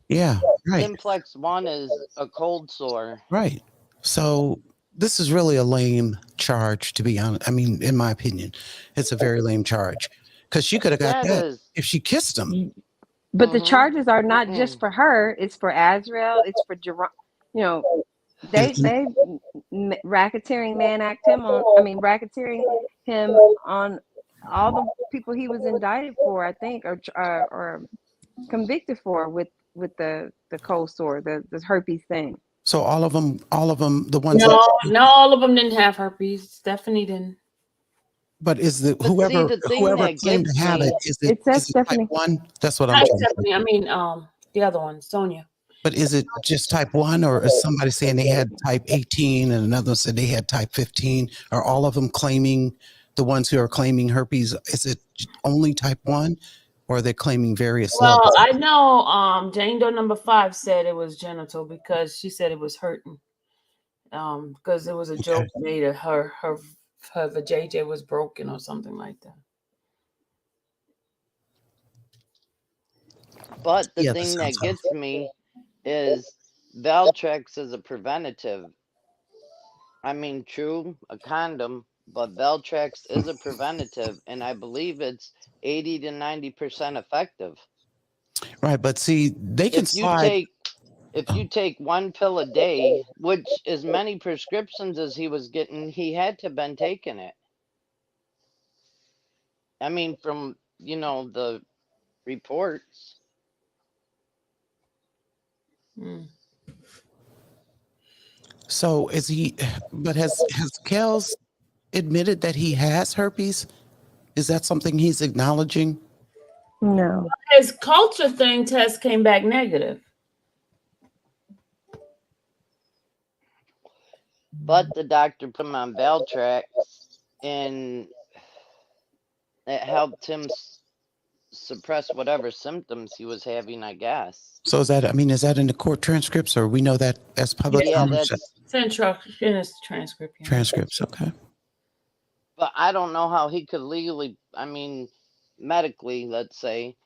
yeah, right, Simplex 1 is a cold sore. right. So this is really a lame charge, to be honest. I mean, in my opinion, it's a very lame charge because she could have got Yeah, it that is. if she kissed him. But the Mm-hmm. charges are not just Mm-mm. for her; it's for Azrael, it's for Jerome. You know, And, they racketeering him on all the people he was indicted for, I think, or convicted for with the cold sore, the herpes thing. so all of them, the ones that, No, no, all of them didn't have herpes. Stephanie didn't. But is the But see, the thing whoever that claimed to gets have it, me, It says is it type Stephanie. 1? That's what I'm Not trying to say. Stephanie. I mean, the other one, Sonia. But is it just type 1, or is somebody saying they had type 18 and another one said they had type 15? Are all of them claiming, the ones who are claiming herpes, is it only type 1, or are they claiming various Well, levels? I know Jane Doe number 5 said it was genital because she said it was hurting. Because it was a Okay. joke made of her vajayjay was broken or something like that. but the Yeah, that thing sounds that gets me is Valtrex is a preventative. I mean, true, a condom, but Valtrex is a preventative, and I believe it's 80 to 90% effective. right. But see, they can If you slide. take if you take one pill a day, which as many prescriptions as he was getting, he had to have been taking it. I mean, from the reports. Mm. So is he? But has Kels admitted that he has herpes? Is that something he's acknowledging? No. His culture thing test came back negative. But the doctor put him on Valtrex, and it helped him suppress whatever symptoms he was having, I guess. So is that? I mean, is that in the court transcripts, or we know that as public Yeah, knowledge? that's. It's in his transcript. Yeah. Transcripts. Okay. But I don't know how he could legally, I mean, medically, let's say,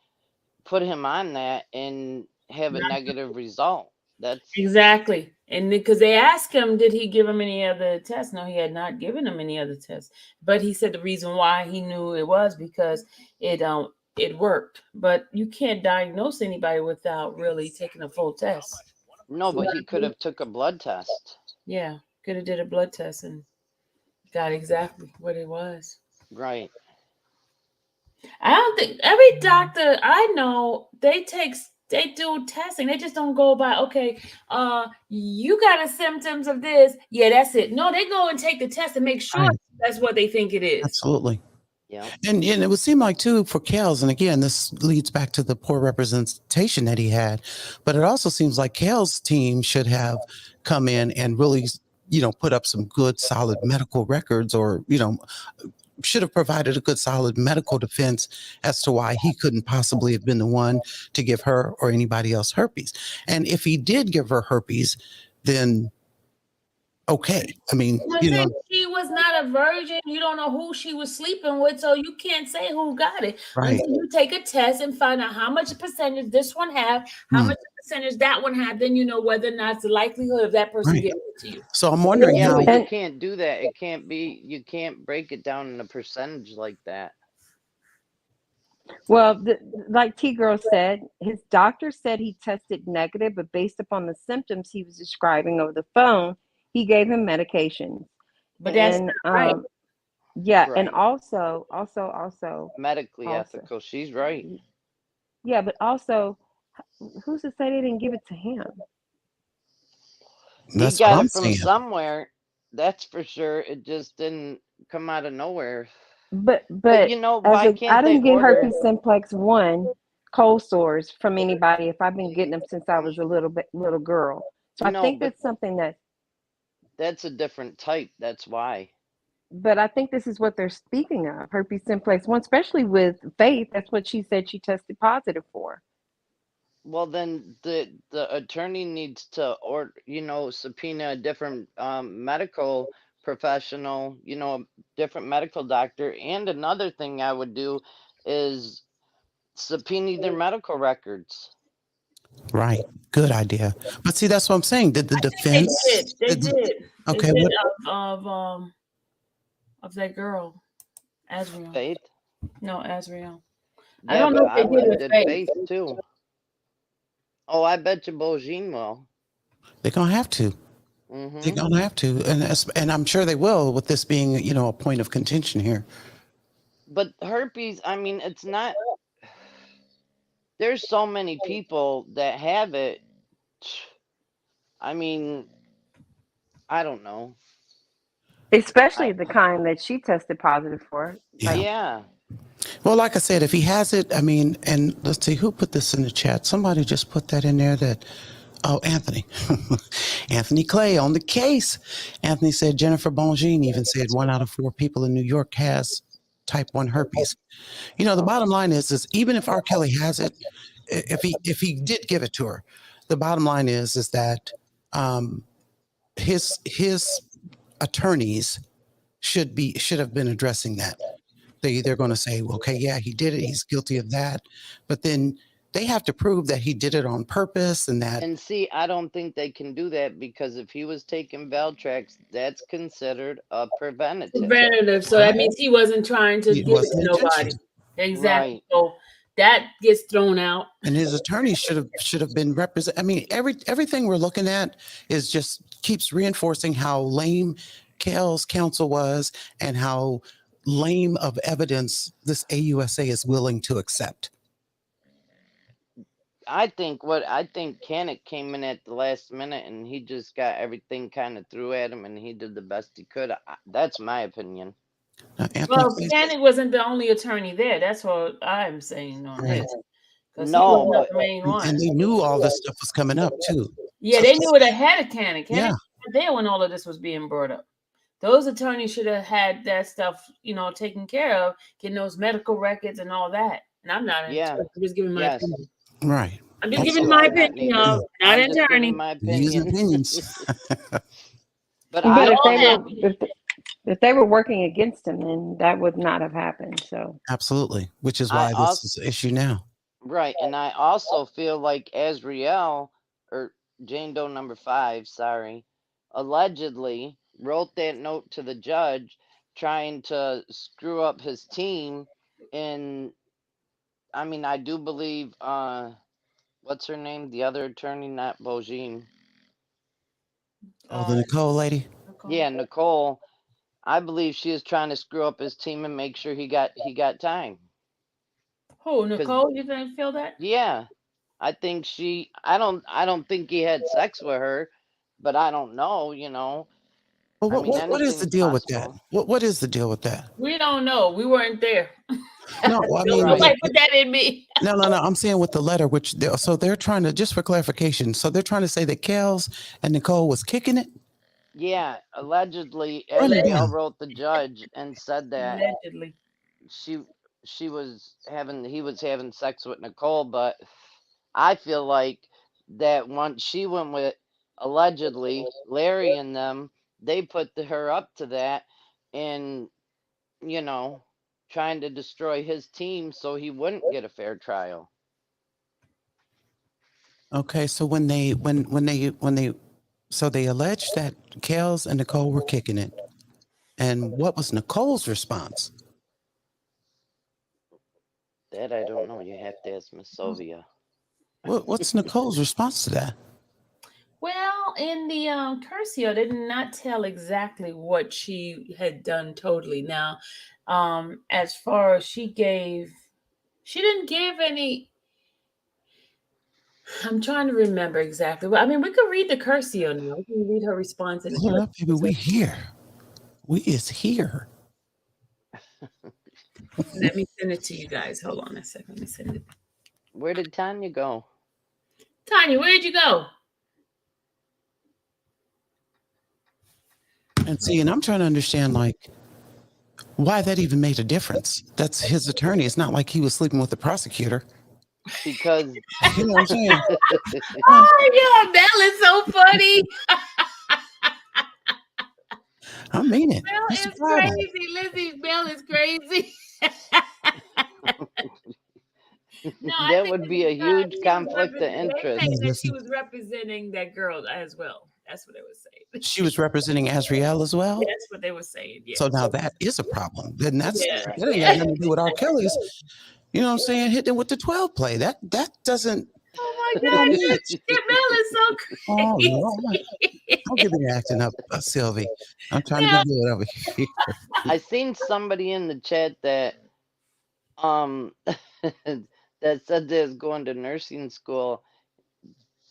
put him on that and have a negative result. That's Exactly. And because they asked him, did he give him any other tests? No, he had not given him any other tests. But he said the reason why he knew it was because it worked. But you can't diagnose anybody without really taking a full test. no, but he could have took a blood test. Yeah, could have did a blood test and got exactly what it was. Right. I don't think every doctor I know they do testing. They just don't go by, okay, you got the symptoms of this. Yeah, that's it. No, they go and take the test and make sure Right. that's what they think it is. Absolutely. Yeah. And it would seem like too for Kels, and again, this leads back to the poor representation that he had, but it also seems like Kels' team should have come in and really, put up some good, solid medical records, or should have provided a good, solid medical defense as to why he couldn't possibly have been the one to give her or anybody else herpes. And if he did give her herpes, then okay. I mean, She was not a virgin. You don't know who she was sleeping with, so you can't say who got it right. until you take a test and find out how much percentage this one have, how much percentage that one have. Then you know whether or not it's the likelihood of that person Right. giving it to you. So I'm wondering Yeah, how. but you can't do that. It can't be. You can't break it down in a percentage like that. Well, like T-Girl said, his doctor said he tested negative, but based upon the symptoms he was describing over the phone, he gave him medications. But that's And not right. yeah, Right. and also Medically also. ethical. She's right. Yeah, but also, who's to say they didn't give it to him? That's He got what I'm it from saying. somewhere. That's for sure. It just didn't come out of nowhere. But But why I can't they didn't get order? herpes simplex 1 cold sores from anybody if I've been getting them since I was a little girl. So I No, think but that's something that's a different type. That's why. but I think this is what they're speaking of, herpes simplex 1, especially with Faith. That's what she said she tested positive for. Well, then the attorney needs to subpoena a different medical professional, a different medical doctor. And another thing I would do is subpoena their medical records. Right. Good idea. But see, that's what I'm saying. Did the defense? They did. Okay. They did What? of that girl, Azriel. Faith. No, Azriel. I Yeah, don't know but if I they would did have with did Faith. Faith too. Oh, I bet you Bojine will. They're gonna have to. They're gonna have to, and I'm sure they will. With this being, a point of contention here. But herpes, I mean, it's not. There's so many people that have it. I mean, I don't know. Especially the kind that she tested positive for. Yeah. Yeah. Well, like I said, if he has it, I mean, and let's see who put this in the chat. Somebody just put that in there. Anthony, Anthony Clay on the case. Anthony said Jennifer Bongine even said 1 out of 4 people in New York has type 1 herpes. You know, the bottom line is even if R. Kelly has it, if he did give it to her, the bottom line is that his attorneys should have been addressing that. They're going to say, well, okay, yeah, he did it. He's guilty of that. But then they have to prove that he did it on purpose and that. And see, I don't think they can do that because if he was taking Valtrex, that's considered a preventative. Preventative. So that means he wasn't trying to give it to nobody. Exactly. Right. So that gets thrown out. And his attorney should have been represent. I mean, everything we're looking at is just keeps reinforcing how lame Kel's counsel was and how lame of evidence this AUSA is willing to accept. I think Canick came in at the last minute and he just got everything kind of threw at him and he did the best he could. That's my opinion. Well, Canick wasn't the only attorney there. That's what I'm saying on this. No, but, the main one. And they knew all this stuff was coming up too. Yeah, they knew it ahead of Canick. Yeah. Was there when all of this was being brought up. Those attorneys should have had that stuff, taken care of, getting those medical records and all that. And I'm not an expert. I'm just giving my opinion. Right. I'm just giving my opinion, y'all. Not an attorney. My opinions. But if they were working against him, then that would not have happened. So absolutely, which is why this is an issue now. Right, and I also feel like Azriel or Jane Doe number 5, allegedly wrote that note to the judge trying to screw up his team. And I mean, I do believe what's her name, the other attorney, not Bogine. Oh, the Nicole lady. Yeah, Nicole. I believe she is trying to screw up his team and make sure he got time. Who, Nicole? You didn't feel that? Yeah, I think I don't think he had sex with her, but I don't know, Well, what is the deal with that? What is the deal with that? We don't know. We weren't there. No, I mean, nobody put that in me. No. I'm saying with the letter, so they're trying to, just for clarification, so they're trying to say that Kels and Nicole was kicking it. Yeah, allegedly, Azriel wrote the judge and said that allegedly he was having sex with Nicole, but I feel like that once she went with allegedly Larry and them, they put her up to that and trying to destroy his team so he wouldn't get a fair trial. Okay, so when they alleged that Kels and Nicole were kicking it, and what was Nicole's response? That I don't know. You have to ask Miss Sylvia. What's Nicole's response to that? Well, in the cursio, they did not tell exactly what she had done totally. Now, as far as she didn't give any. I'm trying to remember exactly. Well, I mean, we could read the cursio now. We can read her response. Baby, we here. We is here. Let me send it to you guys. Hold on a second. Let me send it. Where did Tanya go? Tanya, where did you go? And I'm trying to understand, like, why that even made a difference. That's his attorney. It's not like he was sleeping with the prosecutor. Because you know what I'm saying? Oh yeah, Belle is so funny. I mean it. Belle is crazy. Lizzie, Belle is crazy. No, that would be a huge conflict of interest. That she was representing that girl as well. That's what they were saying. She was representing Azriel as well? That's what they were saying. Yeah. So now that is a problem. Then that ain't got nothing to do with R. Kelly's. You know what I'm saying? Hitting with the 12 play. That doesn't. Oh my God. Belle is so crazy. Oh, don't get me acting up, Sylvie. I'm trying to get good over here. I seen somebody in the chat that that said they was going to nursing school.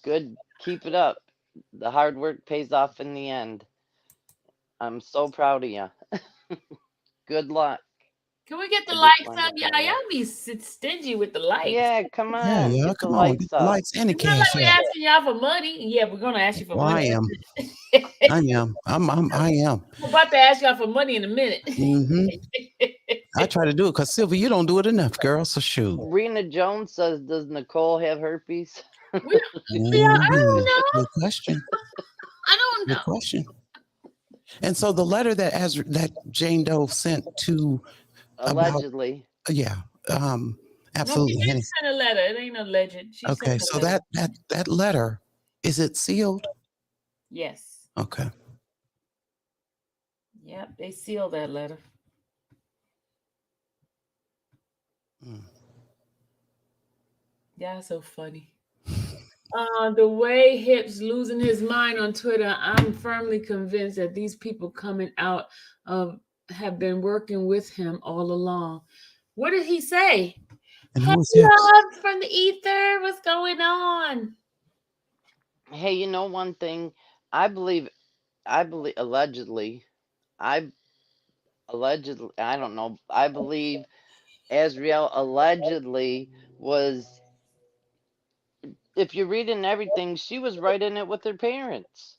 Good, keep it up. The hard work pays off in the end. I'm so proud of you. Good luck. Can we get the I just likes wanted up, to y'all? say Y'all that. be stingy with the likes. Yeah, come Yeah, on. yeah. Get the Come on, likes get the up. lights and the It's not like cash we're up. asking y'all for money. Yeah, we're gonna ask you for Well, I money. am. I am. We're about to ask y'all for money in a minute. Mm-hmm. I try to do it because Sylvia, you don't do it enough, girl. So shoot. Rena Jones says, "Does Nicole have herpes?" I don't know. Good question. I don't Good know. question. And so the letter that Jane Doe sent to Allegedly. yeah, No, absolutely. she did Henny. send a letter. It ain't a legend. She Okay, sent a so letter. that letter, is it sealed? Yes. Okay. Yep, they sealed that letter. Yeah, so funny. The way Hips losing his mind on Twitter, I'm firmly convinced that these people coming out have been working with him all along. What did he say? And Hey, who is Hips? love from the ether. What's going on? Hey, you know one thing? I believe allegedly. I don't know. I believe Azriel allegedly was, if you're reading everything, she was right in it with her parents.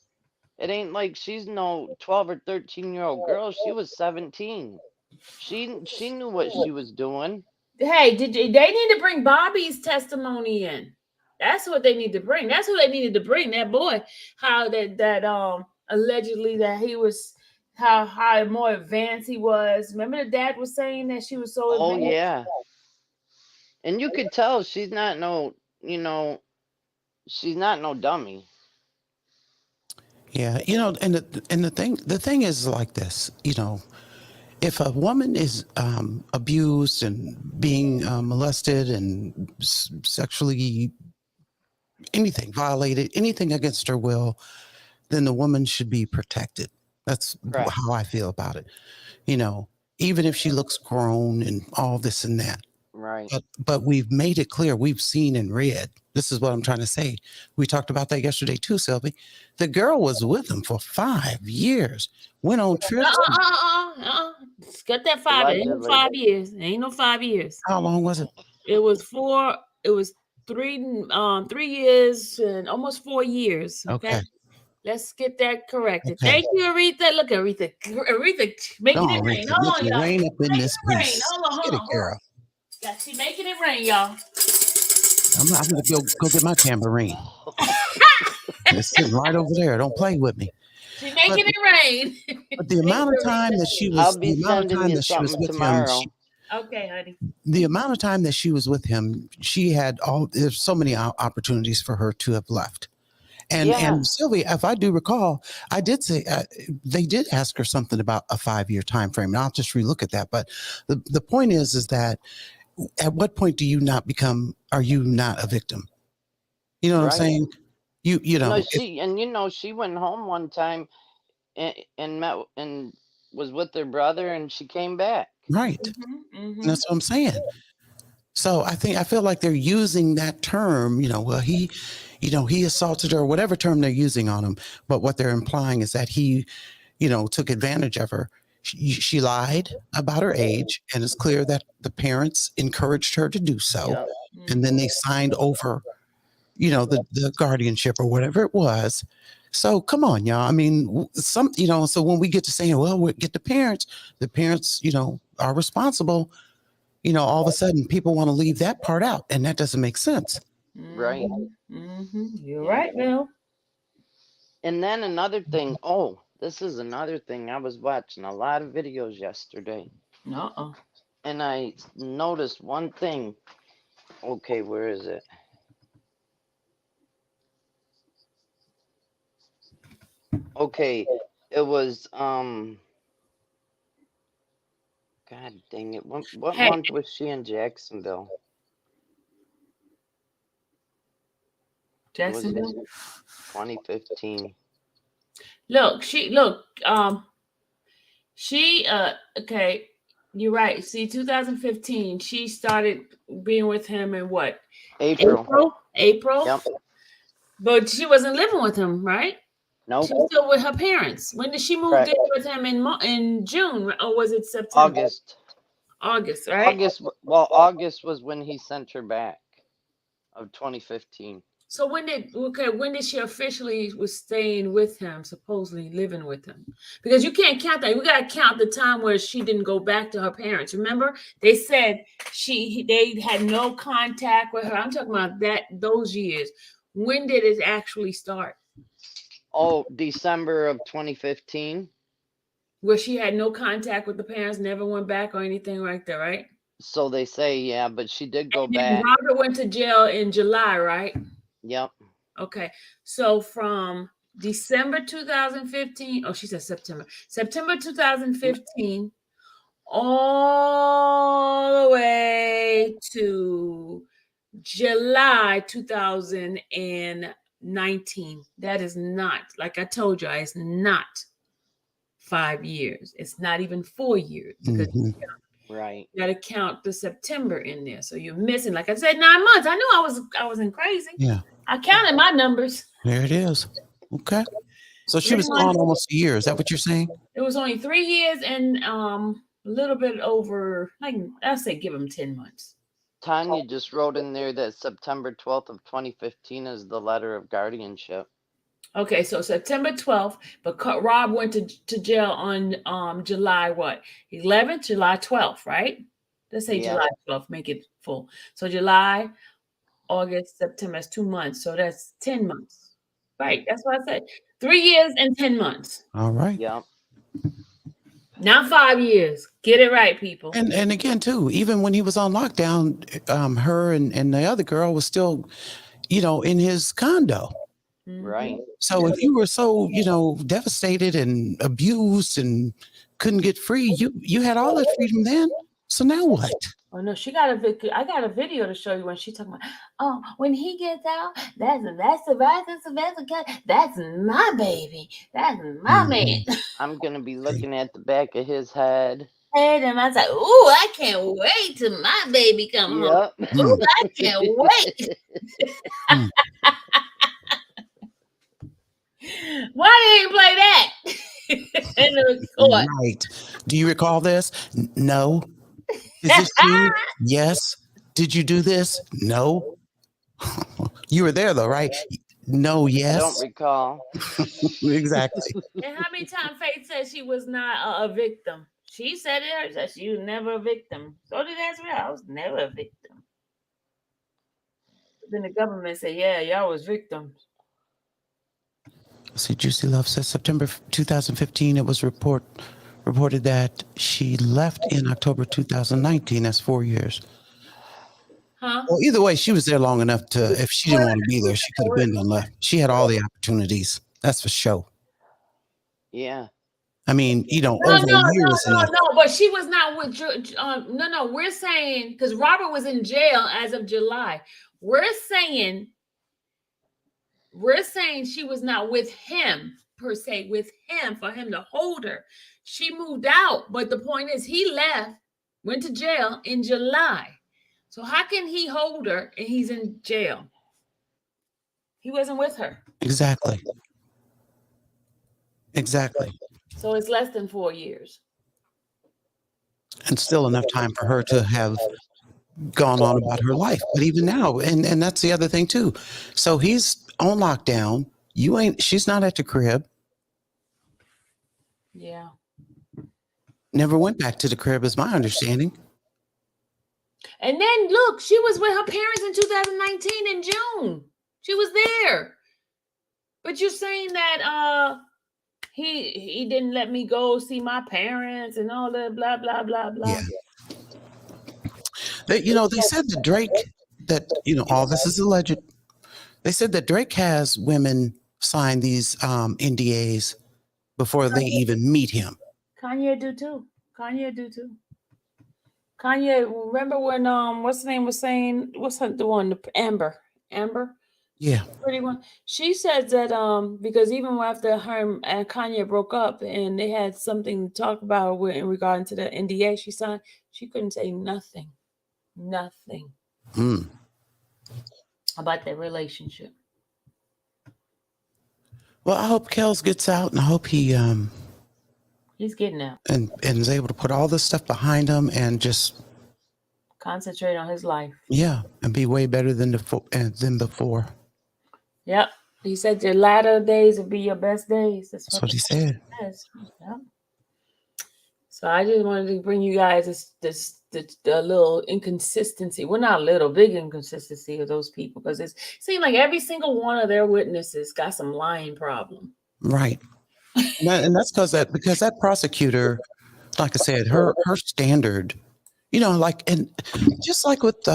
It ain't like she's no 12 or 13-year-old girl. She was 17. She knew what she was doing. Hey, they need to bring Bobby's testimony in. That's what they need to bring. That's who they needed to bring. That boy, how that allegedly that he was how more advanced he was. Remember the dad was saying that she was so Oh advanced? yeah. And you could tell she's not no, she's not no dummy. Yeah, and the thing is like this, if a woman is abused and being molested and sexually violated, anything against her will, then the woman should be protected. That's Correct. how I feel about it. Even if she looks grown and all this and that. Right. But we've made it clear. We've seen and read. This is what I'm trying to say. We talked about that yesterday too, Sylvie. The girl was with him for 5 years. Went on trips. Got that 5. It ain't no Allegedly. 5 years. It ain't no 5 years. How long was it? It was 4. It was 3 years and almost 4 years. Okay. Let's get that corrected. Okay. Thank you, Aretha. Look, Aretha making it rain. Hold on, y'all. Rain up in this Rain. piece. Hold Get it, on. girl. Yeah, she making it rain, y'all. I'm gonna go get my tambourine. It's sitting right over there. Don't play with me. She making it rain. But the amount of time that she was, I'll be sending you something tomorrow. Okay, honey. The amount of time that she was with him, there's so many opportunities for her to have left. And Sylvia, if I do recall, I did say they did ask her something about a 5-year time frame, and I'll just relook at that. But the point is that at what point are you not a victim? You know what I'm saying? She went home one time and met and was with her brother, and she came back. Right. And that's what I'm saying. So I feel like they're using that term, he assaulted her, whatever term they're using on him. But what they're implying is that he, took advantage of her. She lied about her age, and it's clear that the parents encouraged her to do so. Yep. And then they signed over, the guardianship or whatever it was. So come on, y'all. I mean, so when we get to saying, well, we get the parents, are responsible. All of a sudden people want to leave that part out, and that doesn't make sense. Right. You're right, Bill. And then another thing. This is another thing. I was watching a lot of videos yesterday. And I noticed one thing. Okay, where is it? Okay, it was God dang it. What month was she in Jacksonville? Jacksonville? 2015. Okay, you're right. See, 2015, she started being with him in what? April. April? Yep. But she wasn't living with him, right? Nope. She's still with her parents. When did she move Correct. in with him in June, or was it September? August, right? August was when he sent her back of 2015. So when did she officially was staying with him, supposedly living with him? Because you can't count that. We gotta count the time where she didn't go back to her parents. Remember, they said they had no contact with her. I'm talking about those years. When did it actually start? Oh, December of 2015. Where she had no contact with the parents, never went back or anything like that, right? So they say, yeah, but she did go And back. Robert went to jail in July, right? Yep. Okay. So from December 2015, she said September 2015, all the way to July 2019. That is not, like I told you, it's not 5 years. It's not even 4 years, because right. you got to count the September in there. So you're missing, like I said, 9 months. I knew I wasn't crazy. Yeah. I counted my numbers. There it is. Okay. So she was gone almost a year. Is that what you're saying? It was only 3 years and a little bit over, like I'll say, give them 10 months. Tanya just wrote in there that September 12th of 2015 is the letter of guardianship. Okay, so September 12th, but Rob went to jail on July what? 11th, July 12th, right? Let's say July 12th, make it full. So July, August, September, that's 2 months. So that's 10 months. Right, that's what I said. 3 years and 10 months. All right. Yeah. Not 5 years. Get it right, people. And again, too, even when he was on lockdown, her and the other girl was still, in his condo. Right. So if you were so, devastated and abused and couldn't get free, you had all that freedom then. So now what? Oh no, I got a video to show you when she talking about, when he gets out, that's my baby. That's my man. I'm gonna be looking at the back of his head. And I was like, ooh, I can't wait till my baby come home. Ooh, I can't wait. Why didn't he play that in the court? Right. Do you recall this? No. Is this you? Yes. Did you do this? No. You were there though, right? No, yes. I don't recall. Exactly. And how many times Faith said she was not a victim? She said it, that she was never a victim. So did Ezra. I was never a victim. But then the government said, yeah, y'all was victims. See, Juicy Love says September 2015, it was reported that she left in October 2019. That's 4 years. Huh? Well, either way, she was there long enough to, if she didn't want to be there, she could have been and left. She had all the opportunities. That's for sure. Yeah. I mean, over a year is enough. No, but she was not with, no, we're saying, because Robert was in jail as of July. We're saying she was not with him, per se, with him, for him to hold her. She moved out, but the point is he left, went to jail in July. So how can he hold her and he's in jail? He wasn't with her. Exactly. So it's less than 4 years. And still enough time for her to have gone on about her life. But even now, and that's the other thing too. So he's on lockdown. She's not at the crib. Yeah. Never went back to the crib is my understanding. And then look, she was with her parents in 2019 in June. She was there. But you're saying that he didn't let me go see my parents and all that blah blah blah blah. Yeah. They said that Drake, all this is alleged. They said that Drake has women sign these NDAs before they even meet him. Kanye do too. Kanye, remember when what's the name was saying, what's the one, Amber? Yeah. Pretty one. She said that because even after her and Kanye broke up and they had something to talk about in regard to the NDA she signed, she couldn't say nothing about their relationship. Well, I hope Kels gets out, and I hope he He's getting out. and is able to put all this stuff behind him and just concentrate on his life. And be way better than before. Yep. He said your latter days will be your best days. That's what he said. Yep. So I just wanted to bring you guys this little inconsistency. Well, not a little, big inconsistency of those people, because it seemed like every single one of their witnesses got some lying problem. Right. And that's because that prosecutor, like I said, her standard, and just like with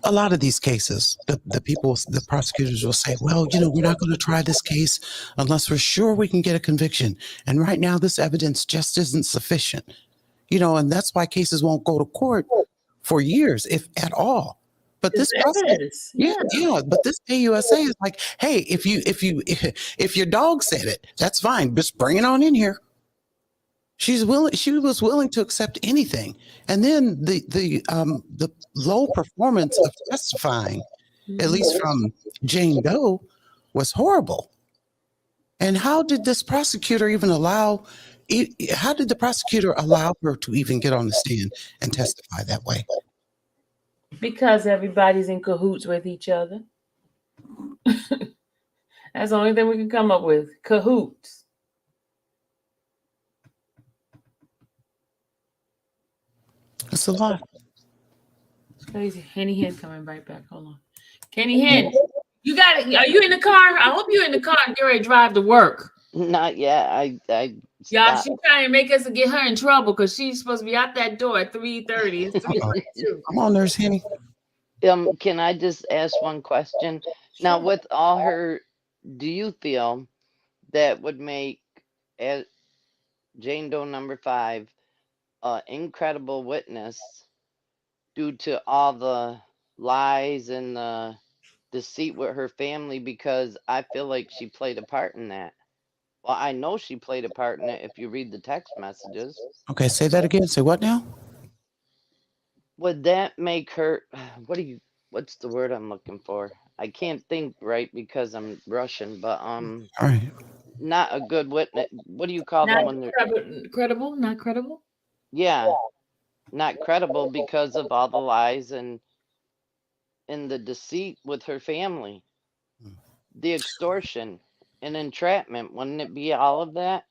a lot of these cases, the prosecutors will say, well, we're not going to try this case unless we're sure we can get a conviction. And right now, this evidence just isn't sufficient, and that's why cases won't go to court for years, if at all. But this process, but this AUSA is like, hey, if your dog said it, that's fine. Just bring it on in here. She was willing to accept anything. And then the low performance of testifying, at least from Jane Doe, was horrible. And how did this prosecutor allow her to even get on the stand and testify that way? Because everybody's in cahoots with each other. That's the only thing we can come up with. Cahoots. It's a lot. It's crazy. Henny Hen coming right back. Hold on. Kenny Hen, you got it. Are you in the car? I hope you're in the car and get ready to drive to work. Not yet. Y'all, she's trying to make us get her in trouble because she's supposed to be out that door at 3:30. It's 3:32. Come on, Nurse Henny. Can I just ask one question? Sure. Now, with all her, do you feel that would make Jane Doe number 5 incredible witness due to all the lies and the deceit with her family? Because I feel like she played a part in that. Well, I know she played a part in it if you read the text messages. Okay, say that again. Say what now? Would that make her, what's the word I'm looking for? I can't think right because I'm Russian, but all right. Not a good witness. What do you call them when they're credible? Not credible? Yeah, not credible because of all the lies and the deceit with her family, the extortion and entrapment. Wouldn't it be all of that?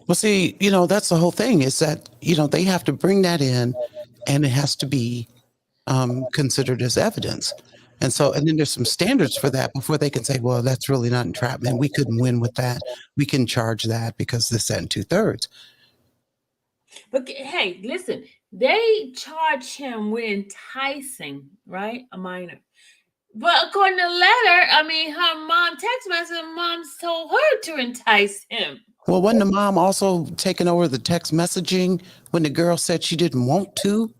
Well, see, that's the whole thing is that, they have to bring that in and it has to be considered as evidence. And then there's some standards for that before they can say, well, that's really not entrapment. We couldn't win with that. We can charge that because this, that, and 2/3. But hey, listen, they charge him with enticing, right? A minor. But according to the letter, her mom text message, mom told her to entice him. Well, wasn't the mom also taking over the text messaging when the girl said she didn't want to?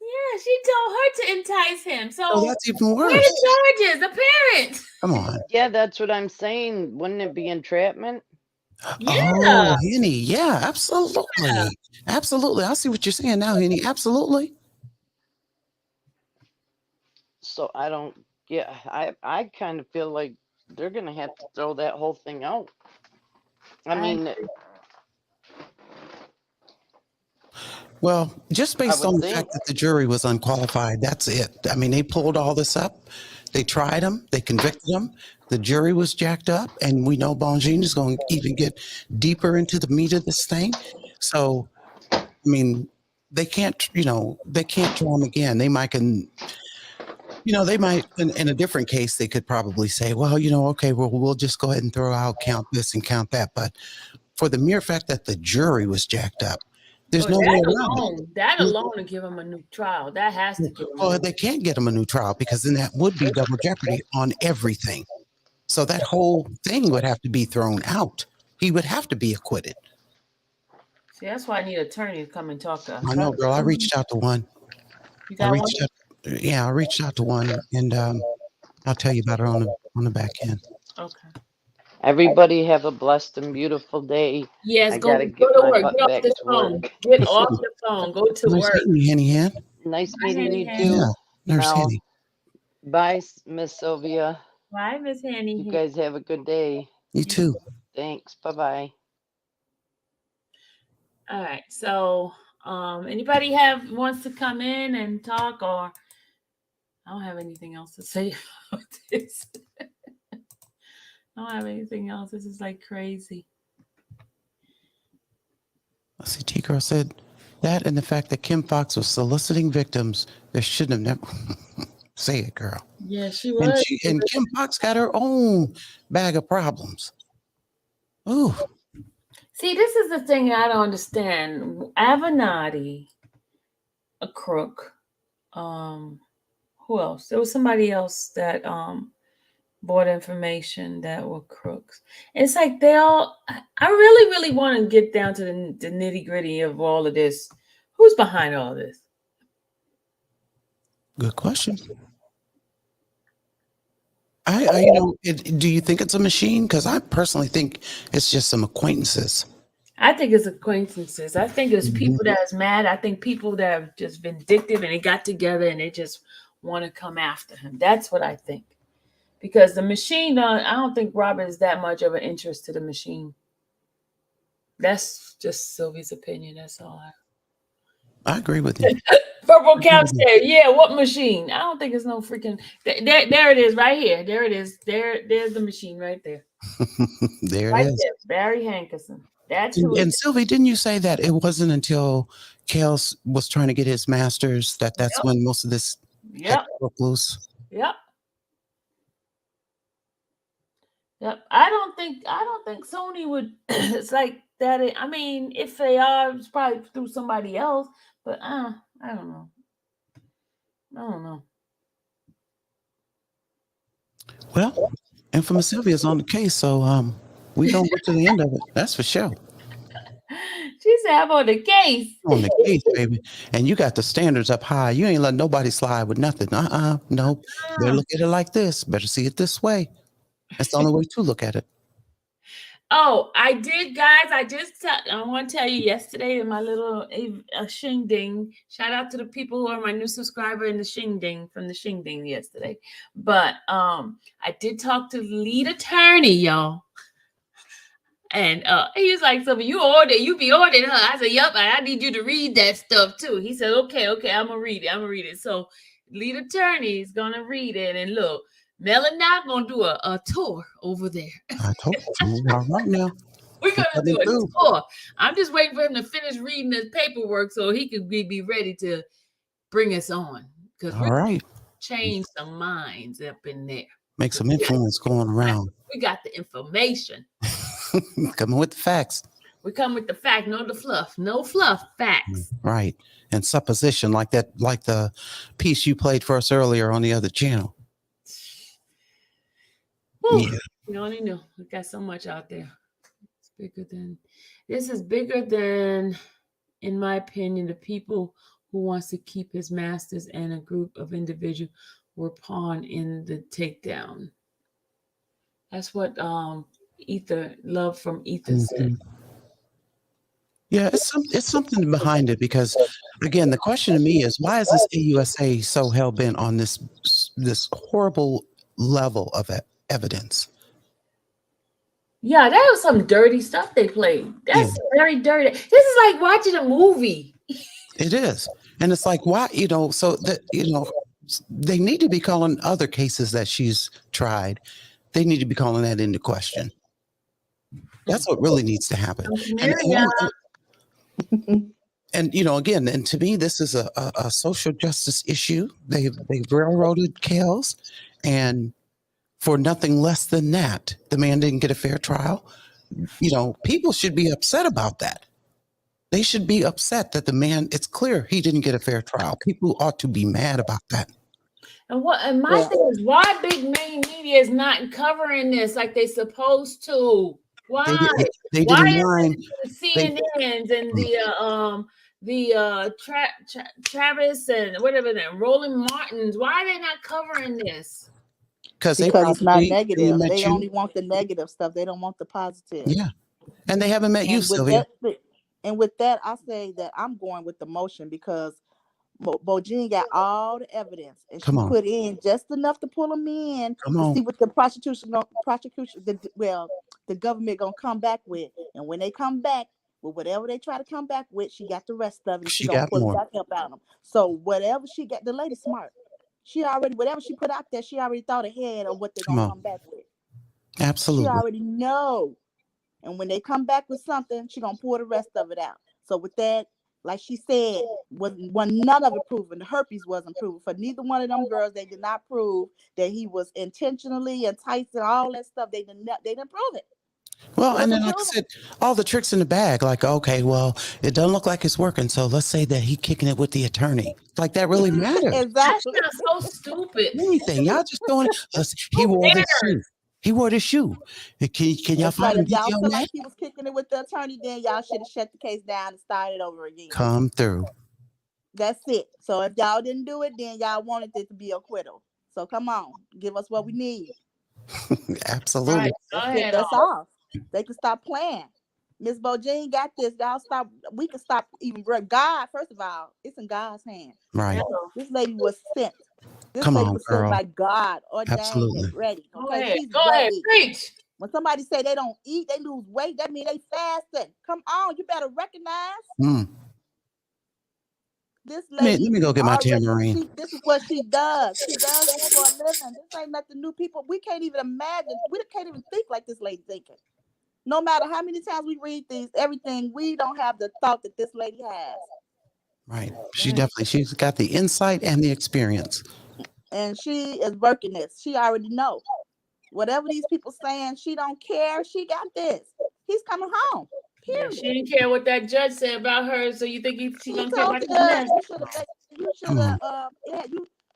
Yeah, she told her to entice him. So that's even worse. Where are the charges? The parent. Come on. Yeah, that's what I'm saying. Wouldn't it be entrapment? Yeah. Oh, Henny. Yeah, absolutely. Yeah. Absolutely. I see what you're saying now, Henny. Absolutely. So I kind of feel like they're going to have to throw that whole thing out. Well, just based on the fact that the jury was unqualified, that's it. They pulled all this up. They tried him. They convicted him. The jury was jacked up. And we know Bongine is going to even get deeper into the meat of this thing. So, they can't draw him again. They might in a different case, they could probably say, well, okay, we'll just go ahead and count this and count that. But for the mere fact that the jury was jacked up, there's no way around it. That alone to give him a new trial. That has to give him Well, they can't get him a new trial because then that would be double jeopardy on everything. So that whole thing would have to be thrown out. He would have to be acquitted. See, that's why I need an attorney to come and talk to us. I know, girl. I reached out to one. You got one? I reached out to one, and I'll tell you about her on the back end. Okay. Everybody have a blessed and beautiful day. Yes, go to work. Get off the phone. Get off the phone. Go to work. Nice meeting you, Henny Hen. Nice meeting you too. Yeah, Nurse Henny. Bye, Miss Sylvia. Bye, Miss Henny. You guys have a good day. You too. Thanks. Bye-bye. All right. So, anybody wants to come in and talk, or I don't have anything else to say about this. I don't have anything else. This is like crazy. I see T-Girl said that, and the fact that Kim Fox was soliciting victims, there shouldn't have never say it, girl. Yeah, she was. And Kim Fox got her own bag of problems. Ooh. See, this is the thing I don't understand. Avenatti, a crook. Who else? There was somebody else that bought information that were crooks. It's like I really, really want to get down to the nitty-gritty of all of this. Who's behind all this? Good question. Do you think it's a machine? Because I personally think it's just some acquaintances. I think it's acquaintances. I think it's people that's mad. I think people that have just vindictive and they got together and they just want to come after him. That's what I think. Because the machine, I don't think Robert is that much of an interest to the machine. That's just Sylvie's opinion. That's all. I agree with you. Purple Cap said, yeah, what machine? I don't think it's no freaking... There it is right here. There it is. There's the machine right there. There right it is. There, Barry Hankerson. That's and Sylvie, didn't you say that it wasn't until Kales was trying to get his master's that's when most of this broke loose? Yep. I don't think Sony would. It's like that. I mean, if they are, it's probably through somebody else. But I don't know. Well, Infamous Sylvia's on the case, so we don't get to the end of it. That's for sure. She said, "I'm on the case." On the case, baby. And you got the standards up high. You ain't let nobody slide with nothing. No. Better look at it like this. Better see it this way. That's the only way to look at it. Oh, I did, guys. I want to tell you yesterday in my little Shing Ding. Shout out to the people who are my new subscriber in the Shing Ding from the Shing Ding yesterday. But I did talk to the lead attorney, y'all. And he was like, "So you be ordering, huh?" I said, "Yup, I need you to read that stuff too." He said, Okay, I'm gonna read it. So lead attorney is gonna read it, and look, Mel and I gonna do a tour over there. I told you all right now. We're gonna do a tour. I'm just waiting for him to finish reading his paperwork so he could be ready to bring us on. Because we're gonna change some minds up in there. Make some influence going around. We got the information. Coming with the facts. We come with the fact, no the fluff. No fluff, facts. Right. And supposition like the piece you played for us earlier on the other channel. Yeah. You only know we got so much out there. This is bigger than, in my opinion, the people who wants to keep his masters and a group of individuals were pawned in the takedown. That's what Love from Ether said. Yeah, it's something behind it, because again, the question to me is, why is this AUSA so hell bent on this horrible level of evidence? Yeah, that was some dirty stuff they played. That's very dirty. This is like watching a movie. It is. And it's like, why, so that, they need to be calling other cases that she's tried. They need to be calling that into question. That's what really needs to happen. And again, and to me, this is a social justice issue. They've railroaded Kales, and for nothing less than that, the man didn't get a fair trial. People should be upset about that. They should be upset that the man, it's clear he didn't get a fair trial. People ought to be mad about that. And my thing is, why big main media is not covering this like they supposed to? Why? They why didn't mind. The CNNs and the Travis and whatever them Roland Martins, why are they not covering this? Because it's not negative. They only want the negative stuff. They don't want the positive. Yeah. And they haven't met you, Sylvia. And with that, I say that I'm going with the motion, because Bojine got all the evidence, and she put in just enough to pull him in to see what the prosecution. the government gonna come back with. And when they come back with whatever they try to come back with, she got the rest of it. And She gonna got pull more. it back up out of them. So whatever she got, the lady smart. She already, whatever she put out there, she already thought ahead of what they're Come gonna on. come back with. She Absolutely. already know. And when they come back with something, she gonna pull the rest of it out. So with that, like she said, was none of it proven. The herpes wasn't proven for neither one of them girls. They did not prove that he was intentionally enticing, all that stuff. They didn't prove it. Well, It and then wasn't like I proven. said, all the tricks in the bag. Like, okay, well, it doesn't look like it's working. So let's say that he kicking it with the attorney. Like that really matters. Exactly. That's so stupid. Anything. Y'all just throwing it. He wore this shoe. He wore this shoe. Can y'all That's find right. a If y'all video on feel that? like he was kicking it with the attorney, then y'all should have shut the case down and started over again. Come through. That's it. So if y'all didn't do it, then y'all wanted it to be acquittal. So come on, give us what we need. Absolutely. Right. That's all. They can stop playing. Miss Jean got this. Y'all stop. We can stop even. God, first of all, it's in God's hands. Right. This lady was sent. This Come lady on, was sent girl. by God, ordained Absolutely. and ready. Okay, she's Go ahead, ready. preach. When somebody say they don't eat, they lose weight, that means they fasting. Come on, you better recognize. This lady, let me go get my tambourine. This is what she does. She does this for a living. This ain't nothing new. People, we can't even imagine. We can't even think like this lady thinking. No matter how many times we read these, everything, we don't have the thought that this lady has. Right. She's got the insight and the experience. And she is working this. She already know. Whatever these people saying, she don't care. She got this. He's coming home. Period. Yeah, she didn't care what that judge said about her, so you think she gonna care about the that?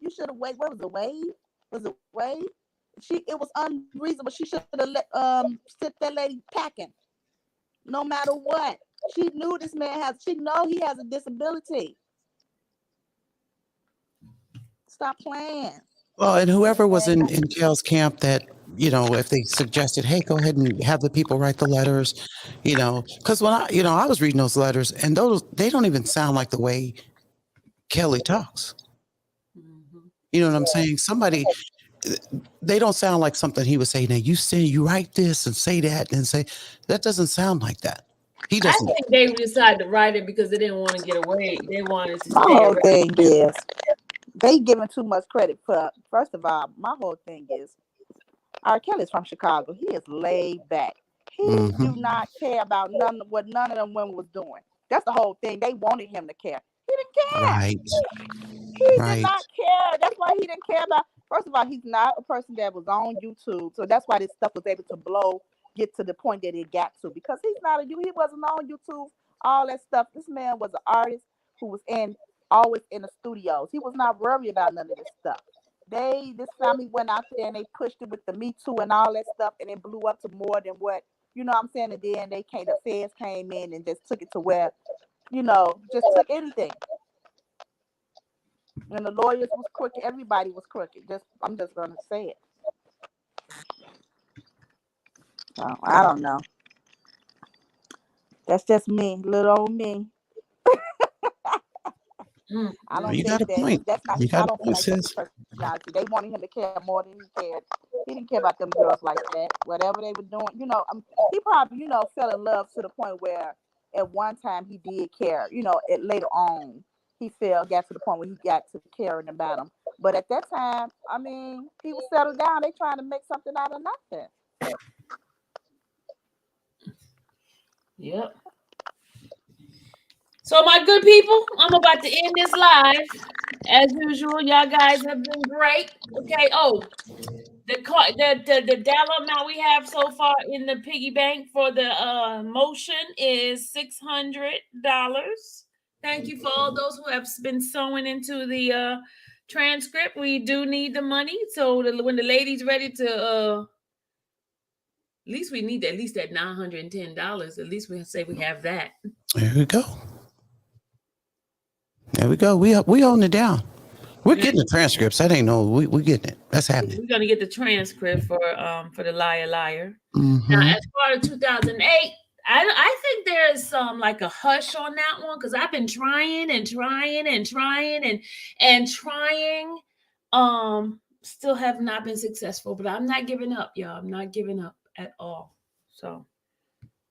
You should have waited. What was the wave? Was it wave? It was unreasonable. She should have let sent that lady packing. No matter what. She knew this man she know he has a disability. Stop playing. Well, and whoever was in Gail's camp that, if they suggested, hey, go ahead and have the people write the letters, because when I was reading those letters, and they don't even sound like the way Kelly talks. You know what I'm saying? They don't sound like something he would say. Now you write this and say that and say that doesn't sound like that. He doesn't. I think they decided to write it because they didn't want to get away. They wanted to. My whole thing is they giving too much credit for. First of all, my whole thing is R. Kelly's from Chicago. He is laid back. He do not care about what none of them women was doing. That's the whole thing. They wanted him to care. He didn't care. Right. He did not care. That's why he didn't care about. First of all, he's not a person that was on YouTube, so that's why this stuff was able to get to the point that it got to. Because he wasn't on YouTube, all that stuff. This man was an artist who was always in the studios. He was not worried about none of this stuff. This family went out there and they pushed it with the Me Too and all that stuff, and it blew up to more than what I'm saying. And then the feds came in and just took it to where, just took anything. And the lawyers was crooked. Everybody was crooked. I'm just gonna say it. So, I don't know. That's just me, little old me. I don't think that's not. I don't think that's personality. They wanted him to care more than he cared. He didn't care about them girls like that. Whatever they were doing, he probably, fell in love to the point where at one time he did care. Later on he got to the point where he got to caring about him. But at that time, I mean, he was settled down. They trying to make something out of nothing. Yep. So my good people, I'm about to end this live. As usual, y'all guys have been great. Okay. Oh, the dollar amount we have so far in the piggy bank for the motion is $600. Thank you for all those who have been sewing into the transcript. We do need the money, so when the lady's ready to, at least we need at least that $910. At least we say we have that. There we go. There we go. We holding it down. We're getting the transcripts. That ain't we getting it. That's happening. We're gonna get the transcript for the liar. Now, as far as 2008, I think there is some like a hush on that one because I've been trying and trying and trying and trying. Still have not been successful, but I'm not giving up, y'all. I'm not giving up at all. So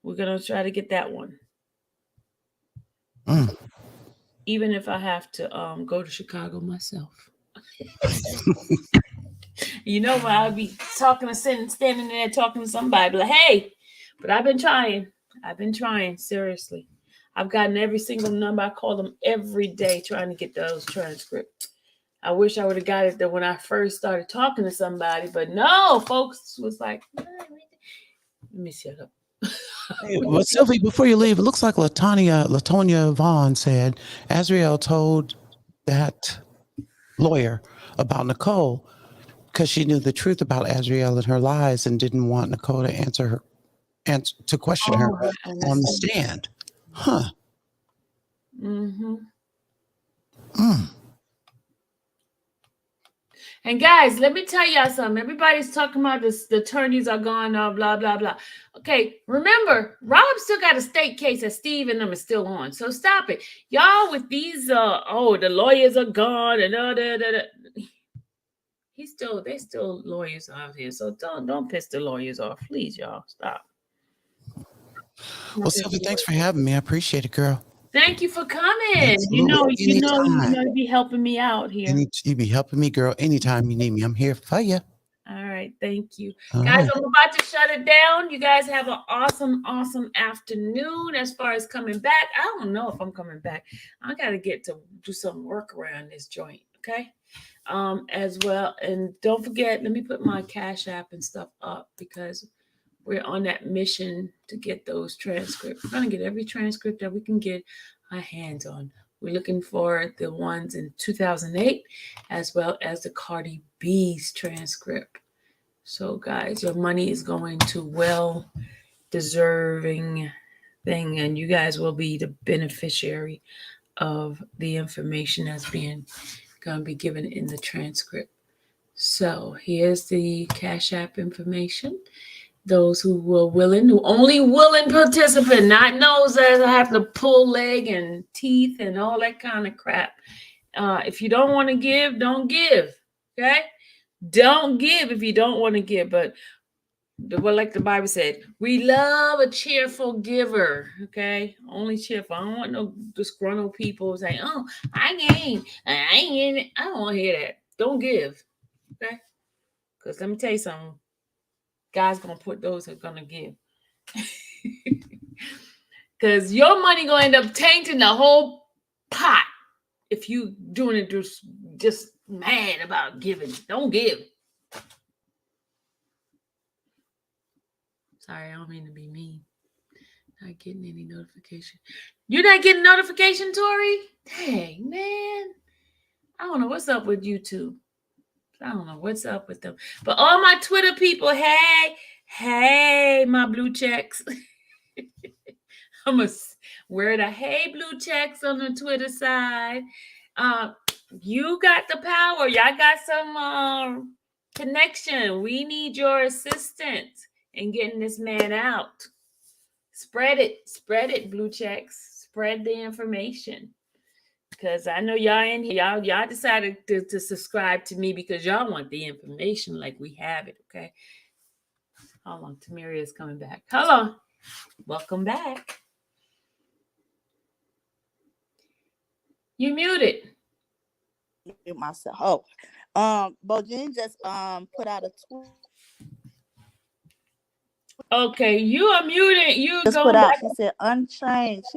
we're gonna try to get that one. Even if I have to go to Chicago myself. You know, when I'll be talking to standing there talking to somebody, like, hey, but I've been trying. Seriously. I've gotten every single number. I call them every day trying to get those transcripts. I wish I would have got it when I first started talking to somebody, but no, folks was like, let me shut up. Well, Sylvie, before you leave, it looks like Latonia Vaughn said Azriel told that lawyer about Nicole because she knew the truth about Azriel and her lies and didn't want Nicole to to question her on the stand. Huh. Mm-hmm. And guys, let me tell y'all something. Everybody's talking about this, the attorneys are gone, blah, blah, blah. Okay, remember, Rob still got a state case that Steve and them is still on. So stop it. Y'all with these, the lawyers are gone and they still lawyers out here. So don't piss the lawyers off. Please, y'all, stop. Well, Sylvie, thanks for having me. I appreciate it, girl. Thank you for coming. Absolutely. You know, you be helping me out here. You be helping me, girl. Anytime you need me, I'm here for you. All right, thank you. All guys, right. I'm about to shut it down. You guys have an awesome afternoon. As far as coming back, I don't know if I'm coming back. I got to get to do some work around this joint, okay? As well. And don't forget, let me put my Cash App and stuff up because we're on that mission to get those transcripts. We're going to get every transcript that we can get our hands on. We're looking for the ones in 2008 as well as the Cardi B's transcript. So, guys, your money is going to well-deserving thing, and you guys will be the beneficiary of the information that's going to be given in the transcript. So, here's the Cash App information. Those who were only willing participant, not those that have to pull leg and teeth and all that kind of crap. If you don't want to give, don't give. Okay? Don't give if you don't want to give. But like the Bible said, we love a cheerful giver. Okay? Only cheerful. I don't want no disgruntled people saying, oh, I ain't in it. I don't want to hear that. Don't give. Okay? Because let me tell you something. God's gonna put those who are gonna give. Because your money gonna end up tainting the whole pot if you doing it just mad about giving. Don't give. Sorry, I don't mean to be mean. Not getting any notification. You're not getting notification, Tori? Dang, man. I don't know what's up with YouTube. I don't know what's up with them. But all my Twitter people, hey, my blue checks. I'm going to wear the hey blue checks on the Twitter side. You got the power. Y'all got some connection. We need your assistance in getting this man out. Spread it, blue checks. Spread the information. Because I know y'all in here, y'all decided to subscribe to me because y'all want the information like we have it, okay? Hold on, Tamiria is coming back. Hold on. Welcome back. You muted. Mute myself. Oh, Bojin just put out a tweet. Okay, you are muted. You just put out. She said unchanged.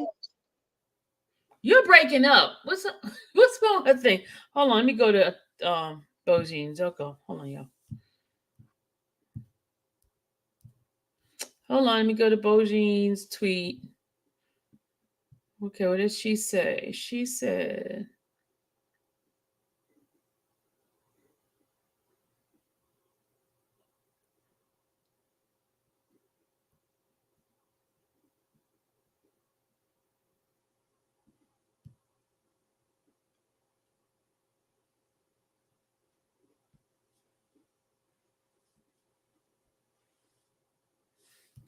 You're breaking up. What's up? What's wrong with that thing? Hold on, let me go to Bojin's. Okay, hold on, y'all. Hold on, let me go to Bojin's tweet. Okay, what did she say? She said,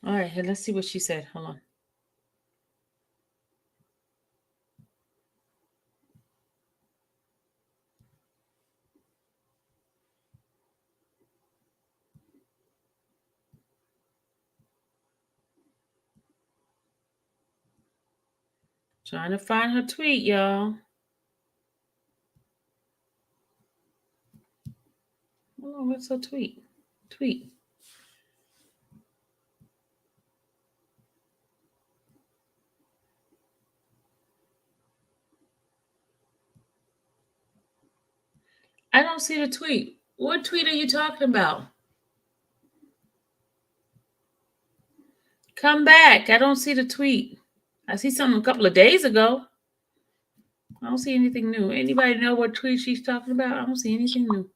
all right, let's see what she said. Hold on. Trying to find her tweet, y'all. Oh, what's her tweet? Tweet. I don't see the tweet. What tweet are you talking about? Come back. I don't see the tweet. I see something a couple of days ago. I don't see anything new. Anybody know what tweet she's talking about? I don't see anything new.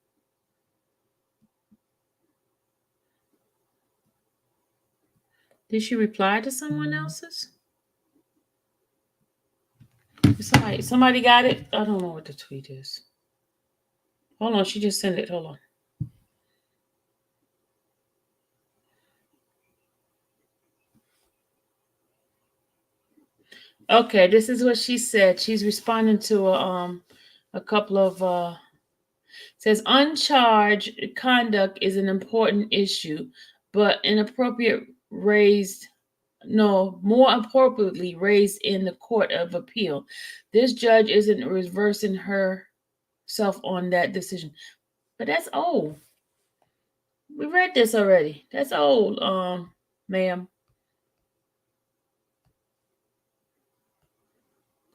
Did she reply to someone else's? Somebody got it? I don't know what the tweet is. Hold on, she just sent it. Hold on. Okay, this is what she said. She's responding to a couple of says uncharged conduct is an important issue, but more appropriately raised in the Court of Appeal. This judge isn't reversing herself on that decision. But that's old. We read this already. That's old, ma'am.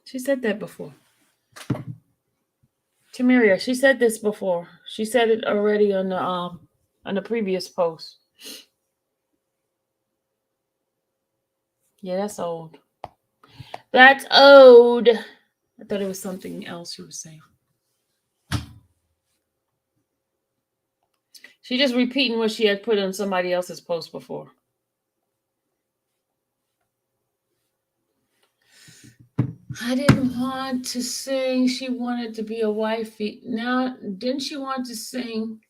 She said that before. Tamiria, she said this before. She said it already on the previous post. Yeah, that's old. That's old. I thought it was something else you were saying. She's just repeating what she had put on somebody else's post before. I didn't want to sing. She wanted to be a wifey. Now, didn't she want to sing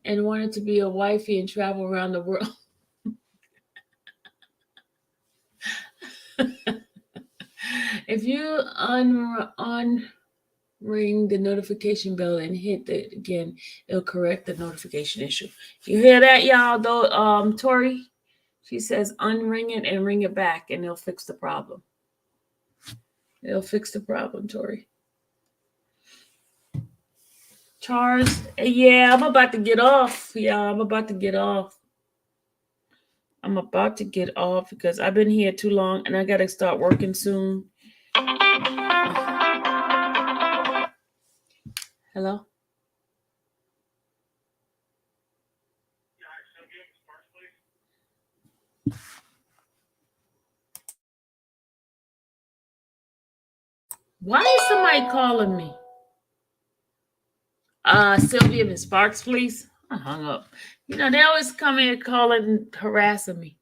and wanted to be a wifey and travel around the world? If you unring the notification bell and hit it again, it'll correct the notification issue. You hear that, y'all? Though, Tori, she says unring it and ring it back, and it'll fix the problem. It'll fix the problem, Tori. Charles, yeah, I'm about to get off. I'm about to get off because I've been here too long and I got to start working soon. Hello? Why is somebody calling me? Sylvia and Sparks, please. I hung up. You know, they always come in calling and harassing me.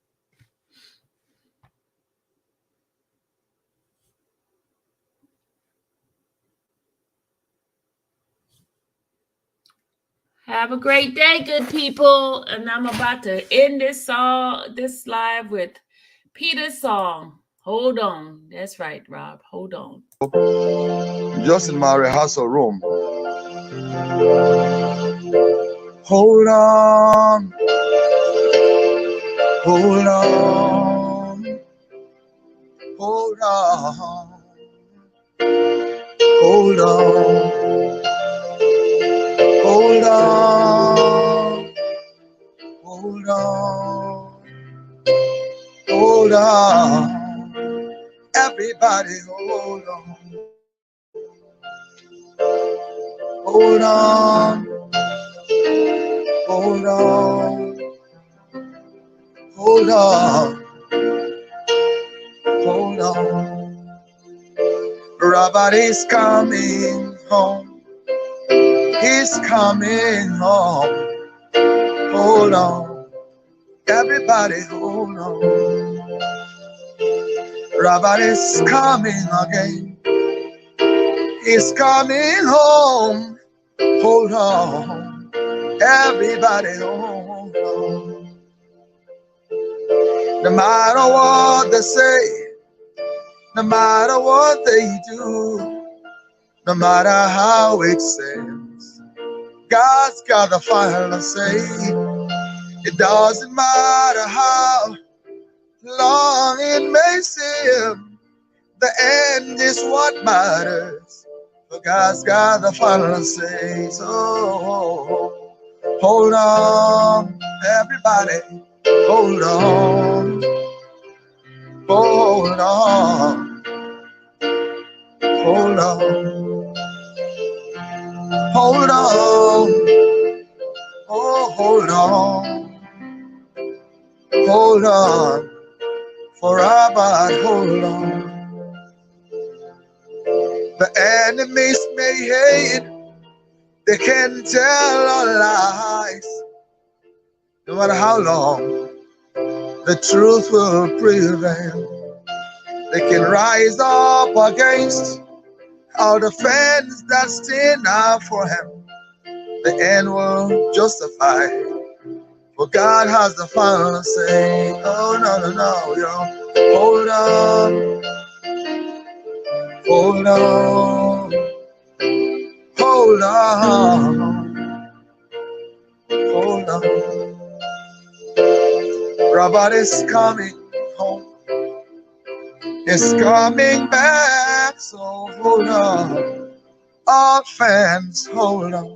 Have a great day, good people. And I'm about to end this live with Peter's song. Hold on. That's right, Rob. Hold on. Just in my rehearsal room. Hold on. Hold on. Hold on. Hold on. Hold on. Hold on. Hold on. Everybody hold on. Hold on. Hold on. Hold on. Hold on. Robert is coming home. He's coming home. Hold on. Everybody hold on. Robert is coming again. He's coming home. Hold on. Everybody hold on. No matter what they say, no matter what they do, no matter how it seems, God's got the final say. It doesn't matter how long it may seem, The end is what matters. For God's got the final say. So hold on, everybody. Hold on. Hold on. Hold on. Hold on. Oh, hold on. Hold on. For about hold on. The enemies may hate, they can tell all lies. No matter how long, the truth will prevail. They can rise up against all the fans that stand up for him. The end will justify, for God has the final say. Oh, no, no, no, yo. Hold on. Hold on. Hold on. Hold on. Robert is coming home. He's coming back. So hold on. All fans, hold on.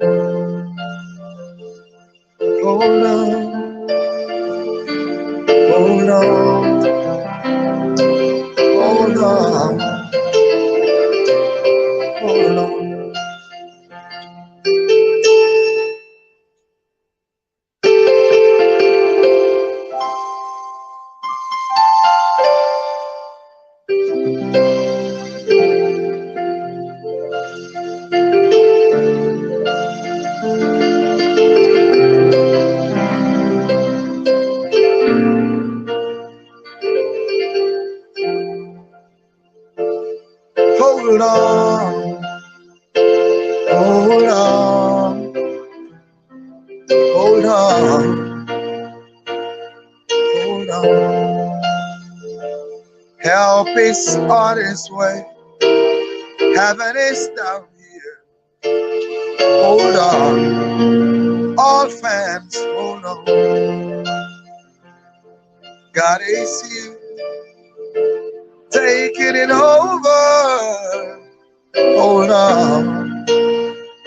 Hold on. Hold on. Hold on. Hold on. Hold on, hold on, hold on, hold on. Help is on its way. Heaven is down here. Hold on, all fans, hold on. God is here, taking it over. Hold on,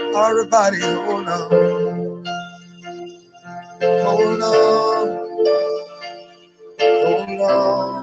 everybody, hold on. Hold on, hold on.